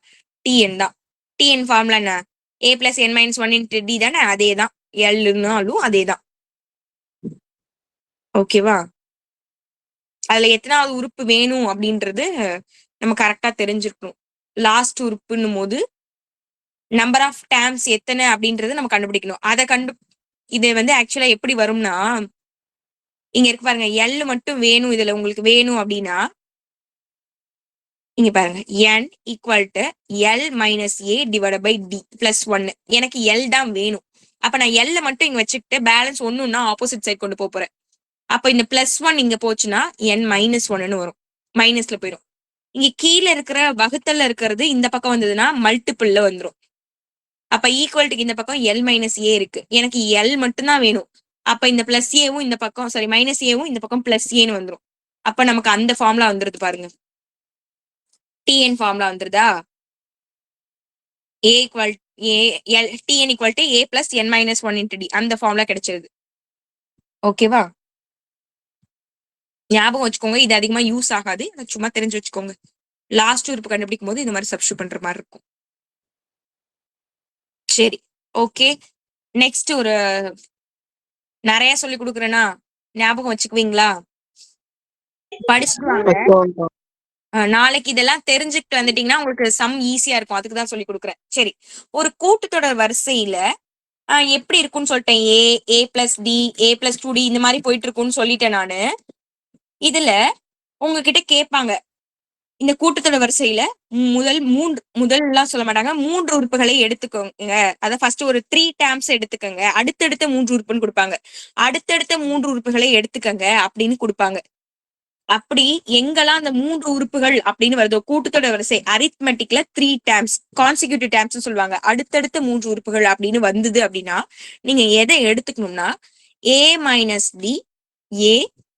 Tn தான். Tn ஃபார்முலா என்ன, a plus n minus 1 into d தானே, அதே தான். எல்னாலும் அதே தான். ஓகேவா? அதுல எத்தனாவது உறுப்பு வேணும் அப்படின்றது நம்ம கரெக்டா தெரிஞ்சிருக்கணும். லாஸ்ட் உறுப்புன்னும் போது நம்பர் ஆஃப் டேர்ம்ஸ் எத்தனை அப்படின்றது நம்ம கண்டுபிடிக்கணும். இது வந்து ஆக்சுவலா எப்படி வரும்னா, இங்க இருக்கு பாருங்க, எல் மட்டும் வேணும் இதுல உங்களுக்கு வேணும் அப்படின்னா இங்க பாருங்க, n equal to l minus a divide by d plus 1. எனக்கு எல் தான் வேணும். அப்ப நான் எல்ல மட்டும் இங்க வச்சுக்கிட்டு பேலன்ஸ் ஒண்ணுன்னா ஆப்போசிட் சைட் கொண்டு போறேன். அப்ப இந்த பிளஸ் 1 இங்க போச்சுன்னா n மைனஸ் 1ன்னு வரும், மைனஸ்ல போயிடும். இங்க கீழே இருக்கிற வகுத்தல்ல இருக்கிறது இந்த பக்கம் வந்ததுன்னா மல்டிபிள்ல வந்துடும். அப்ப ஈக்குவல்ட்டுக்கு இந்த பக்கம் எல் மைனஸ் ஏ இருக்கு, எனக்கு எல் மட்டும்தான் வேணும். அப்ப இந்த பிளஸ் ஏவும் இந்த பக்கம் சாரி மைனஸ் ஏவும் இந்த பக்கம் பிளஸ் ஏன்னு வந்துடும். அப்ப நமக்கு அந்த ஃபார்முலா வந்துருது பாருங்க, டிஎன் ஃபார்முலா வந்துருதா. a equal tn equal to a plus n minus 1 into d, அந்த ஃபார்முலா கிடைச்சிருது. ஓகேவா? ஞாபகம் வச்சுக்கோங்க, இது அதிகமா யூஸ் ஆகாது, சும்மா தெரிஞ்சு வச்சுக்கோங்க. லாஸ்ட் உறுப்பு கண்டுபிடிக்கும் போது இந்த மாதிரி சப்ஸ்டியூட் பண்ற மாதிரி இருக்கும். சரி, ஓகே. நெக்ஸ்ட் ஒரு நிறைய சொல்லி கொடுக்குறேன்னா ஞாபகம் வச்சுக்குவீங்களா? படிச்சுட்டு வாங்க. நாளைக்கு இதெல்லாம் தெரிஞ்சுக்கிட்டு வந்துட்டீங்கன்னா உங்களுக்கு சம் ஈஸியா இருக்கும். அதுக்கு தான் சொல்லி கொடுக்குறேன். சரி, ஒரு கூட்டுத்தொடர் வரிசையில எப்படி இருக்கும்னு சொல்லிட்டேன். ஏ பிளஸ் டி, ஏ பிளஸ் 2D இந்த மாதிரி போயிட்டு இருக்கும்னு சொல்லிட்டேன் நானு. இதுல உங்ககிட்ட கேட்பாங்க, இந்த கூட்டுத்தொடர் வரிசையில முதல்லாம் சொல்ல மாட்டாங்க, 3 உறுப்புகளை எடுத்துக்கோங்க. அத ஃபர்ஸ்ட் ஒரு 3 டேர்ம்ஸ் எடுத்துக்கோங்க. அடுத்தடுத்த 3 உறுப்புன்னு கொடுப்பாங்க. அடுத்தடுத்த 3 உறுப்புகளை எடுத்துக்கங்க அப்படின்னு கொடுப்பாங்க. அப்படி எங்கெல்லாம் அந்த 3 உறுப்புகள் அப்படின்னு வருதோ கூட்டுத்தொடர் வரிசை அரித்மெட்டிக்ல 3 டேர்ம்ஸ் கான்சிக்யூட்டிவ் டேர்ம்ஸ் சொல்லுவாங்க. அடுத்தடுத்த 3 உறுப்புகள் அப்படின்னு வந்தது அப்படின்னா நீங்க எதை எடுத்துக்கணும்னா ஏ மைனஸ் டி,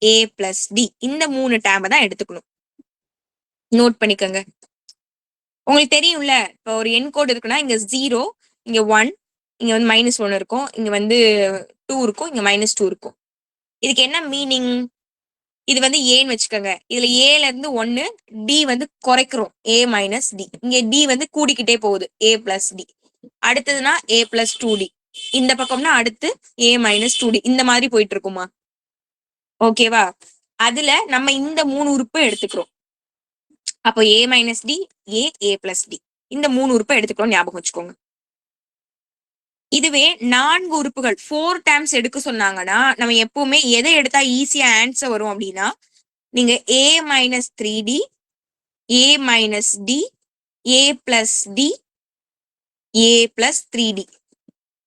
ஏ பிளஸ் டி இந்த 3 டேர்மை தான் எடுத்துக்கணும். நோட் பண்ணிக்கோங்க. உங்களுக்கு தெரியும்ல, இப்போ ஒரு எண் கோடு இருக்குன்னா இங்க 0, இங்க 1, இங்க வந்து -1 இருக்கும், இங்க வந்து 2 இருக்கும், இங்க -2 இருக்கும். இதுக்கு என்ன மீனிங்? இது வந்து ஏன்னு வச்சுக்கோங்க. இதுல ஏல இருந்து 1, டி வந்து குறைக்கிறோம், ஏ மைனஸ் டி. இங்க டி வந்து கூடிக்கிட்டே போகுது, ஏ பிளஸ் டி. அடுத்ததுன்னா ஏ பிளஸ் 2D. இந்த பக்கம்னா அடுத்து ஏ மைனஸ் 2D. இந்த மாதிரி போயிட்டு இருக்குமா? ஓகேவா? அதுல நம்ம இந்த 3 உறுப்பு எடுத்துக்கிறோம். அப்போ ஏ மைனஸ் டி, ஏ பிளஸ் டி இந்த 3 உறுப்பை எடுத்துக்கிறோம். ஞாபகம் வச்சுக்கோங்க. இதுவே 4 உறுப்புகள் 4 டேர்ம்ஸ் எடுக்க சொன்னாங்கன்னா நம்ம எப்பவுமே எதை எடுத்தா ஈஸியா ஆன்சர் வரும் அப்படின்னா நீங்க ஏ மைனஸ் 3D, ஏ மைனஸ் டி, ஏ பிளஸ் டி, ஏ பிளஸ் 3D.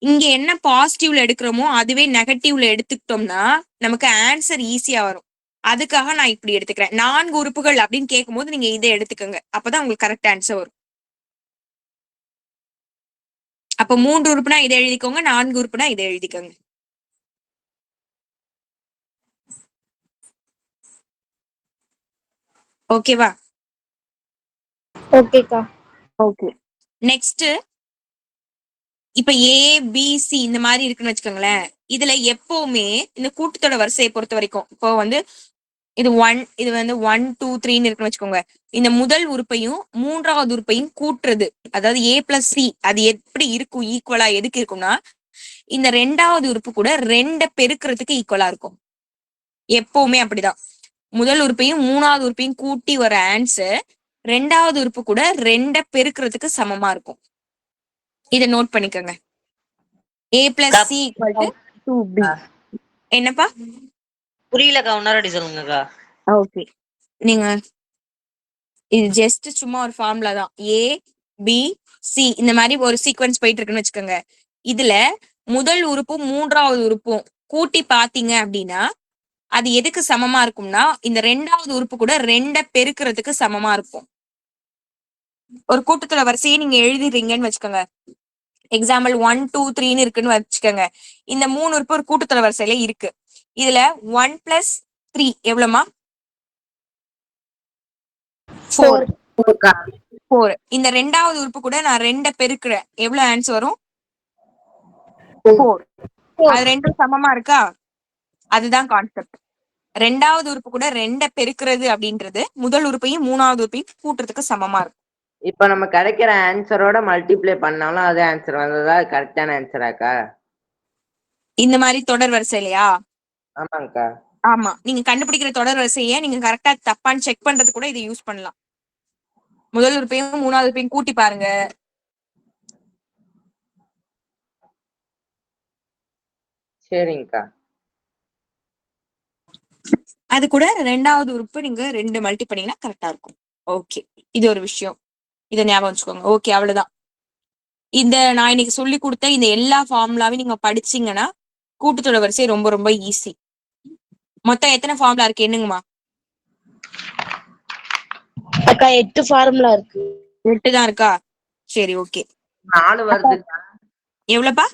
இங்க என்ன பாசிட்டிவ்ல எடுக்கிறோமோ அதுவே நெகட்டிவ்ல எடுத்துக்கிட்டோம்னா நமக்கு ஆன்சர் ஈஸியா வரும். அதுக்காக நான் இப்படி எடுத்துக்கிறேன். 4 உறுப்புகள் அப்படின்னு கேட்கும் போது நீங்க இதை எடுத்துக்கோங்க. அப்பதான் உங்களுக்கு கரெக்ட் ஆன்சர் வரும். அப்ப 3 உறுப்புனா இதை எழுதிக்கோங்க, 4 உறுப்புனா இதை எழுதிக்கோங்க. ஓகேவா? ஓகேக்கா. ஓகே. நெக்ஸ்ட் இப்ப ஏ பி சி இந்த மாதிரி இருக்குன்னு வச்சுக்கோங்களேன். இதுல எப்பவுமே இந்த கூட்டுத்தொடர் வரிசையை பொறுத்த வரைக்கும் இப்போ வந்து இது 1, இது வந்து 1 2 3ன்னு இருக்குன்னு வச்சுக்கோங்க. இந்த முதல் உறுப்பையும் 3வது உறுப்பையும் கூட்டுறது, அதாவது ஏ பிளஸ் சி, அது எப்படி இருக்கும்? ஈக்குவலா எதுக்கு இருக்கும்னா இந்த 2வது உறுப்பு கூட 2 பெருக்கிறதுக்கு ஈக்குவலா இருக்கும். எப்பவுமே அப்படிதான். முதல் உறுப்பையும் 3வது உறுப்பையும் கூட்டி வர ஆன்சர் 2வது உறுப்பு கூட 2 பெருக்கிறதுக்கு சமமா இருக்கும். இதை நோட் பண்ணிக்கோங்க. A plus c equal to 2b. என்னப்பா? புரியலக்கா, இன்னொரு சொல்லுங்கக்கா. ஓகே, நீங்க இது ஜஸ்ட் சும்மா ஒரு ஃபார்முலா தான். ஏ பி சி இந்த மாதிரி ஒரு சீக்வன்ஸ் போயிட்டு இருக்குன்னு வச்சுக்கோங்க. இதுல முதல் உறுப்பும் 3வது உறுப்பும் கூட்டி பாத்தீங்க அப்படின்னா அது எதுக்கு சமமா இருக்கும்னா இந்த 2வது உறுப்பு கூட 2 பெருக்கிறதுக்கு சமமா இருக்கும். ஒரு கூட்டுத்தொடர் வரிசையை நீங்க எழுதிடுறீங்கன்னு வச்சுக்கோங்க. எக்ஸாம்பிள் 1 2 3ன்னு இருக்குன்னு வச்சுக்கோங்க. இந்த 3 உறுப்பு ஒரு கூட்டுத்தொடர் வரிசையில இருக்கு. இதுல 1 + 3 எவ்வளவுமா? 4. இந்த 2வது உறுப்பு கூட நான் 2 பெருக்கிறேன். எவ்வளவு ஆன்சர் வரும்? 4. அது ரெண்டும் சமமா இருக்கா? அதுதான் கான்செப்ட். 2வது உறுப்பு கூட 2 பெருக்கிறது அப்படின்றது முதல் உறுப்பையும் 3வது உறுப்பையும் கூட்டுறதுக்கு சமமா இருக்கும். இப்ப நம்ம கிடைக்கிற ஆன்சரோட மல்டிப்ளை பண்ணாலும் அதே ஆன்சர் வந்ததா கரெக்டான ஆன்சராக்கா? இந்த மாதிரி தொடர் வரிசையிலையா? ஆமாங்கக்கா. ஆமா, நீங்க கண்டுபிடிக்கிற தொடர் வரிசையை நீங்க கரெக்டா தப்பான்னு செக் பண்றது கூட இதை யூஸ் பண்ணலாம். முதல் உறுப்பையும் 3வது உறுப்பையும் கூட்டி பாருங்க. சரிங்கக்கா. அது கூட 2வது உறுப்பு நீங்க 2 மல்டி பண்ணீங்கன்னா கரெக்டா இருக்கும். ஓகே, இது ஒரு விஷயம். இதை ஞாபகம் வச்சுக்கோங்க. ஓகே, அவ்வளவுதான். இந்த நான் இன்னைக்கு சொல்லி கொடுத்த இந்த எல்லா ஃபார்முலாவையும் நீங்க படிச்சீங்கன்னா கூட்டுத்தொடர் வரிசை ரொம்ப ரொம்ப ஈஸி. மொத்தம் எத்தனை ஃபார்முலா இருக்கு என்னங்கம்மா? அக்கா 8 ஃபார்முலா இருக்கு. 8 தான் இருக்கா? சரி, ஓகே. 4 வருதுக்கா. எவ்வளவுப்பா?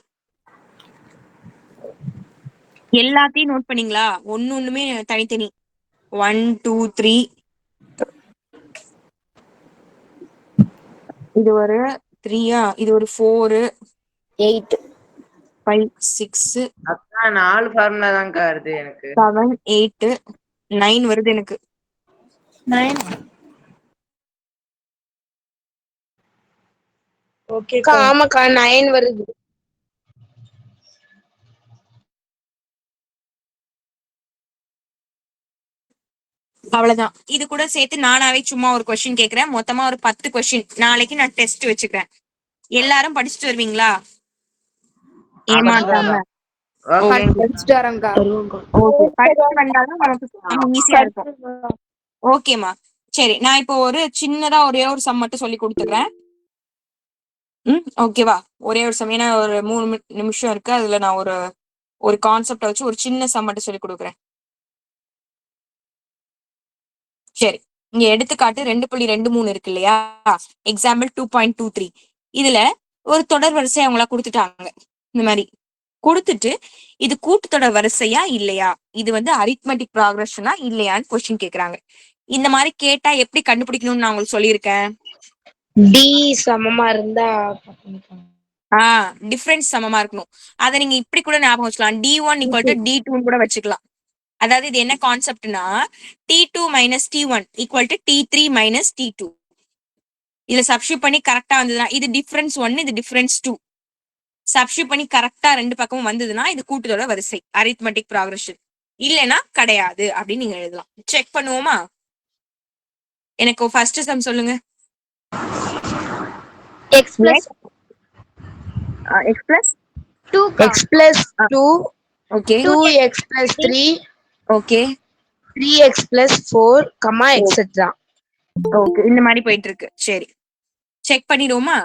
எல்லாத்தையும் நோட் பண்ணீங்களா? ஒண்ணுமே தனித்தனி. 1 2 3 இது ஒரு 3, இது ஒரு 4 8 5 6 அக்கா 4 ஃபார்முலா தான்க்கா வருது எனக்கு. 7 8 9 வருது எனக்கு. 9 ஓகேக்கா ஆமாக்கா 9 வருது. அவ்வளவுதான். இது கூட சேர்த்து நானாவே சும்மா ஒரு கொஸ்டின் கேக்குறேன். மொத்தமா ஒரு 10 கொஸ்டின் நாளைக்கு நான் டெஸ்ட் வச்சுக்கிறேன். எல்லாரும் படிச்சுட்டு வருவீங்களா? ஏமாத்தாம. ஓகே படிச்சுட்டு வரேன்க்கா. ஓகே, படிச்சுட்டு வந்தாலும் நமக்கு ஈஸியா இருக்கும். ஓகேமா, சரி. நான் இப்போ ஒரு சின்னதா ஒரே ஒரு சம் மட்டும் சொல்லி கொடுத்துக்கிறேன். ஓகேவா? ஒரே ஒரு சம், ஏன்னா ஒரு 3 நிமிஷம் இருக்கு. அதுல நான் ஒரு கான்செப்ட வச்சு ஒரு சின்ன சம் மட்டும் சொல்லி கொடுக்குறேன். சரி, இங்க எடுத்துக்காட்டு 2.23 இருக்கு இல்லையா? எக்ஸாம்பிள் 2.23. இதுல ஒரு தொடர் வரிசை அவங்களா கொடுத்துட்டாங்க. இந்த மாதிரி கொடுத்துட்டு இது கூட்டுத்தொடர் வரிசையா இல்லையா, இது வந்து அரித்மெட்டிக் ப்ராக்ரஷனா இல்லையான்னு கொஸ்டின் கேக்குறாங்க. இந்த மாதிரி கேட்டா எப்படி கண்டுபிடிக்கணும்னு நான் உங்களுக்கு சொல்லியிருக்கேன். டி சமமா இருந்தா டிஃபரன்ஸ் சமமா இருக்கணும். அதை நீங்க இப்படி கூட ஞாபகம் வச்சுக்கலாம். D1 = D2 கூட வச்சுக்கலாம். அதாவது இது என்ன கான்செப்ட்னா, T2 - T1 = T3 - T2. இதுல சப்ஸ்டியூட் பண்ணி கரெக்டா வந்ததுன்னா இது டிஃபரன்ஸ் 1, இது டிஃபரன்ஸ் 2. சப்ஸ்டியூட் பண்ணி கரெக்டா ரெண்டு பக்கமும் வந்ததுன்னா இது கூட்டுத்தொடர் வரிசை, அரித்மெட்டிக் ப்ராக்ரஷன். இல்லைன்னா கிடையாது அப்படின்னு நீங்க எழுதலாம். செக் பண்ணுவோமா? எனக்கு ஃபர்ஸ்ட் சம் சொல்லுங்க. x plus x plus 2 x plus 2 okay 2x plus 3 okay 3x plus 4 etc. Okay, இந்த மாதிரி போயிட்டு இருக்கு. சரி, செக் பண்ணிடுவோமா?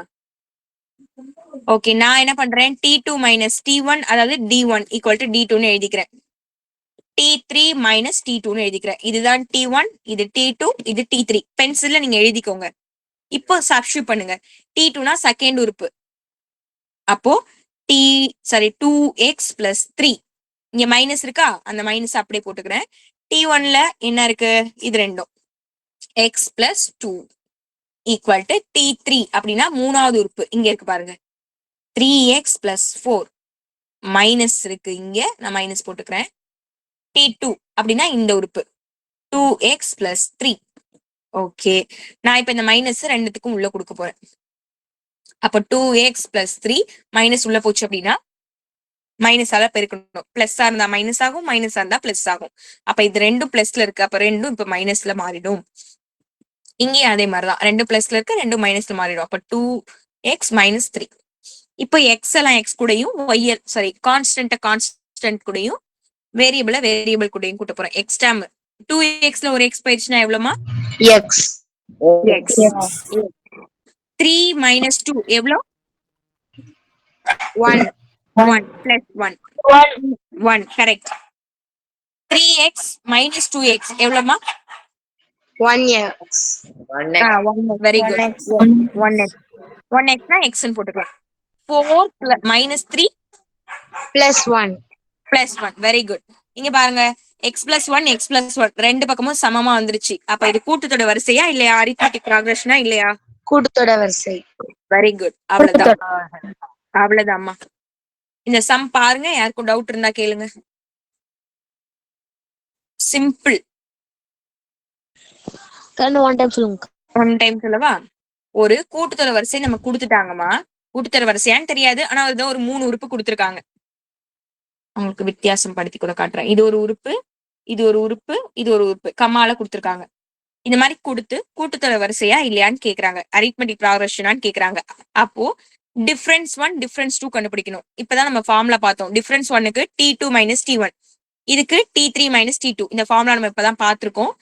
ஓகே, நான் என்ன பண்றேன், T2 - T1, அதாவது D1 = D2ன்னு எழுதிக்கிறேன். T3 - T2ன்னு எழுதிக்கிறேன். இதுதான் T1, இது T2, இது T3. பென்சில்ல நீங்க எழுதிக்கோங்க. இப்போ சப்ஸ்டியூட் பண்ணுங்க. T2னா செகண்ட் உறுப்பு, அப்போ 2x plus 3. இங்க மைனஸ் இருக்கா, அந்த மைனஸ் அப்படியே போட்டுக்கிறேன். T1ல என்ன இருக்கு, இது ரெண்டும் x plus 2 = T3 அப்படின்னா மூணாவது உறுப்பு இங்க இருக்கு பாருங்க. 3x plus 4 மைனஸ் இருக்கு, இங்க நான் மைனஸ் போட்டுக்கிறேன். T2 அப்படின்னா இந்த உறுப்பு 2x plus 3. ஓகே, நான் இப்ப இந்த மைனஸ் ரெண்டுத்துக்கும் உள்ள கொடுக்க போறேன். அப்ப 2x plus 3 மைனஸ் உள்ள போச்சு அப்படின்னா மைனஸால பெருக்கணும். பிளஸ்ஸா இருந்தா மைனஸ் ஆகும், மைனஸா இருந்தா பிளஸ் ஆகும். அப்ப இது ரெண்டும் பிளஸ்ல இருக்கு, அப்ப ரெண்டும் இப்ப மைனஸ்ல மாறிடும். இங்கேயும் அதே மாதிரிதான், ரெண்டு பிளஸ்ல இருக்கு, ரெண்டும் மைனஸ்ல மாறிடும். அப்ப 2x - 3. இப்போ எக்ஸ் எல்லாம் எக்ஸ் கூடயும் கான்ஸ்டன்ட் கூடயும் வேரியபிள் கூடயும் கூட்ட போறேன். எக்ஸ் டேம் 2xல ஒரு எக்ஸ் போயிடுச்சுன்னா எவ்வளவுமா? x X. 3 - 2 எவ்வளோ? 1 1 plus 1 1 correct. 3x - 2x எவ்வளவுமா? 1x very good. 1x 1xனா x ன்னு போட்டுக்கலாம். 4 - 3 plus 1 plus 1 வெரி குட். இங்க பாருங்க, x plus 1 x plus 1 ரெண்டு பக்கமும் சமமா வந்துருச்சு. அப்ப இது கூட்டுத்தொடர் வரிசையா இல்லையா, அரித்மெட்டிக் ப்ராக்ரஷனா இல்லையா? கூட்டுத்தொடர் வரிசை. Very good. அவ்வளவுதான், அவ்வளவுதான்மா. இந்த சம் பாருங்க, யாருக்கும் டவுட் இருந்தா கேளுங்க. சிம்பிள். ஒன் டைம் சொல்லுங்க. ஒன் டைம் சொல்லவா? ஒரு கூட்டுத்தொடர் வரிசை நம்ம கொடுத்துட்டாங்கம்மா. கூட்டுத்தொடர் வரிசையான்னு தெரியாது, ஆனா ஏதோ ஒரு 3 உறுப்பு கொடுத்துருக்காங்க. அவங்களுக்கு வித்தியாசம் படுத்தி கூட காட்டுறேன். இது ஒரு உறுப்பு, இது ஒரு உறுப்பு, இது ஒரு உறுப்பு, கம்மால கொடுத்துருக்காங்க. இந்த மாதிரி கொடுத்து கூட்டுத்தொடர் வரிசையா இல்லையான்னு கேக்குறாங்க, அரித்மெட்டிக் ப்ராக்ரஷனான்னு கேக்குறாங்க. அப்போ டிஃபரன்ஸ் 1 டிஃபரன்ஸ் 2 கண்டுபிடிக்கணும். இப்பதான் நம்ம ஃபார்முலா பார்த்தோம். டிஃபரன்ஸ் 1க்கு T2 - T1, இதுக்கு T3 - T2. இந்த ஃபார்முலா நம்ம இப்பதான் பார்த்திருக்கோம்.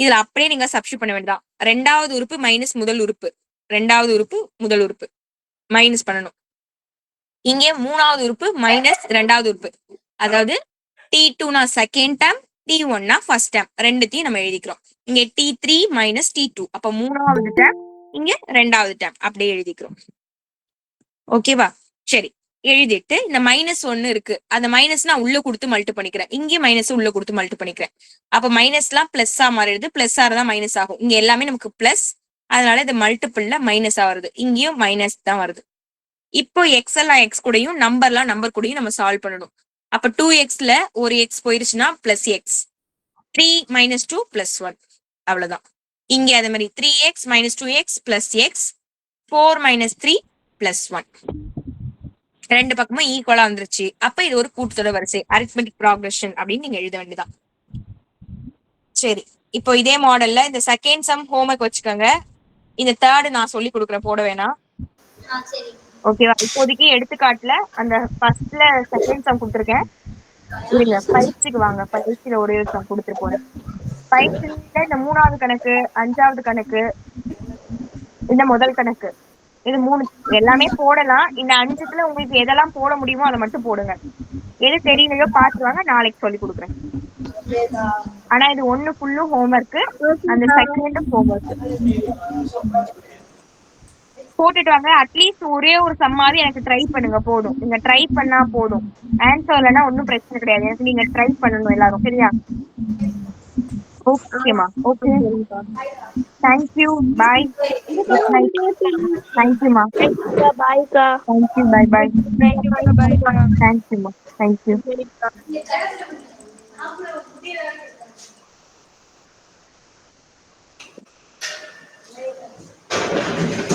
இதுல அப்படியே நீங்க சப்ஸ்டியூட் பண்ண வேண்டியதான். ரெண்டாவது உறுப்பு மைனஸ் முதல் உறுப்பு, ரெண்டாவது உறுப்பு முதல் உறுப்பு மைனஸ் பண்ணணும். இங்கே மூணாவது உறுப்பு மைனஸ் ரெண்டாவது உறுப்பு, அதாவது T2னா செகண்ட் டேம், T1னா ஃபர்ஸ்ட் டேம், ரெண்டுத்தையும் நம்ம எழுதிக்கிறோம். இங்க T3 - T2, அப்ப மூணாவது டேம், இங்க ரெண்டாவது டேம், அப்படியே எழுதிக்கிறோம். ஓகேவா? சரி, எழுதிட்டு இந்த -1 இருக்கு, அந்த மைனஸ் உள்ள கொடுத்து மல்டி பண்ணிக்கிறேன். இங்கே மைனஸ் உள்ள கொடுத்து மல்டி பண்ணிக்கிறேன். அப்ப மைனஸ்லாம் பிளஸ்ஸா மாறிடுது, பிளஸ் தான் மைனஸ் ஆகும். இங்க எல்லாமே நமக்கு பிளஸ், அதனால இது மல்டிபிள்ல மைனஸா வருது. இங்கேயும் மைனஸ் தான் வருது. இப்போ எக்ஸ் எல்லாம் எக்ஸ் கூடயும் நம்பர் கூடயும் நம்ம சால்வ் பண்ணணும். அப்ப 2xல ஒரு எக்ஸ் போயிருச்சுன்னா பிளஸ் எக்ஸ், 3 - 2 + 1, அவ்வளவுதான். இங்க அதே மாதிரி 3x - 2x + x, 4 - 3 பிளஸ் 1. ரெண்டு பக்கமும் ஈக்குவலா வந்துருச்சு. அப்ப இது ஒரு கூட்டுத்தொடர் வரிசை, அரித்மெட்டிக் ப்ராக்ரஷன் அப்படின்னு நீங்க எழுத வேண்டியதான். சரி, இப்போ இதே மாடல்ல இந்த செகண்ட் சம் ஹோம்ஒர்க் வச்சுக்கோங்க. இந்த தேர்டு நான் சொல்லி கொடுக்குறேன், போட வேணாம். ஓகேவா? இப்போதைக்கு எடுத்துக்காட்டுல அந்த ஃபர்ஸ்ட்ல செகண்ட் சம் கொடுத்துருக்கேன். இருங்க, பயிற்சிக்கு வாங்க. பயிற்சியில ஒரே ஒரு சம் கொடுத்துட்டு போறேன். பயிற்சியில இந்த 3வது கணக்கு, 5வது கணக்கு, இந்த முதல் கணக்கு, இது 3 எல்லாமே போடலாம். இந்த 5த்துல உங்களுக்கு எதெல்லாம் போட முடியுமோ அதை மட்டும் போடுங்க. எது தெரியலையோ பாத்துவாங்க, நாளைக்கு சொல்லி கொடுக்குறேன். ஆனா இது 1 ஃபுல்லும் ஹோம்ஒர்க், அந்த செகண்டும் ஹோம்ஒர்க். போட்டுட்டு வாங்க. அட்லீஸ்ட் ஒரே ஒரு சம்மாவது எனக்கு ட்ரை பண்ணுங்க, போதும். நீங்க ட்ரை பண்ணா போதும். ஆன்சர் இல்லைன்னா ஒன்றும் பிரச்சனை கிடையாது. எனக்கு நீங்க ட்ரை பண்ணணும் எல்லாரும், சரியா? ஓகேமா? ஓகே, தேங்க்யூ, பாய், குட் நைட். தேங்க்யூமா, பாய்க்கா. தேங்க்யூ, பாய் பாய். தேங்க்யூமா, தேங்க்யூ.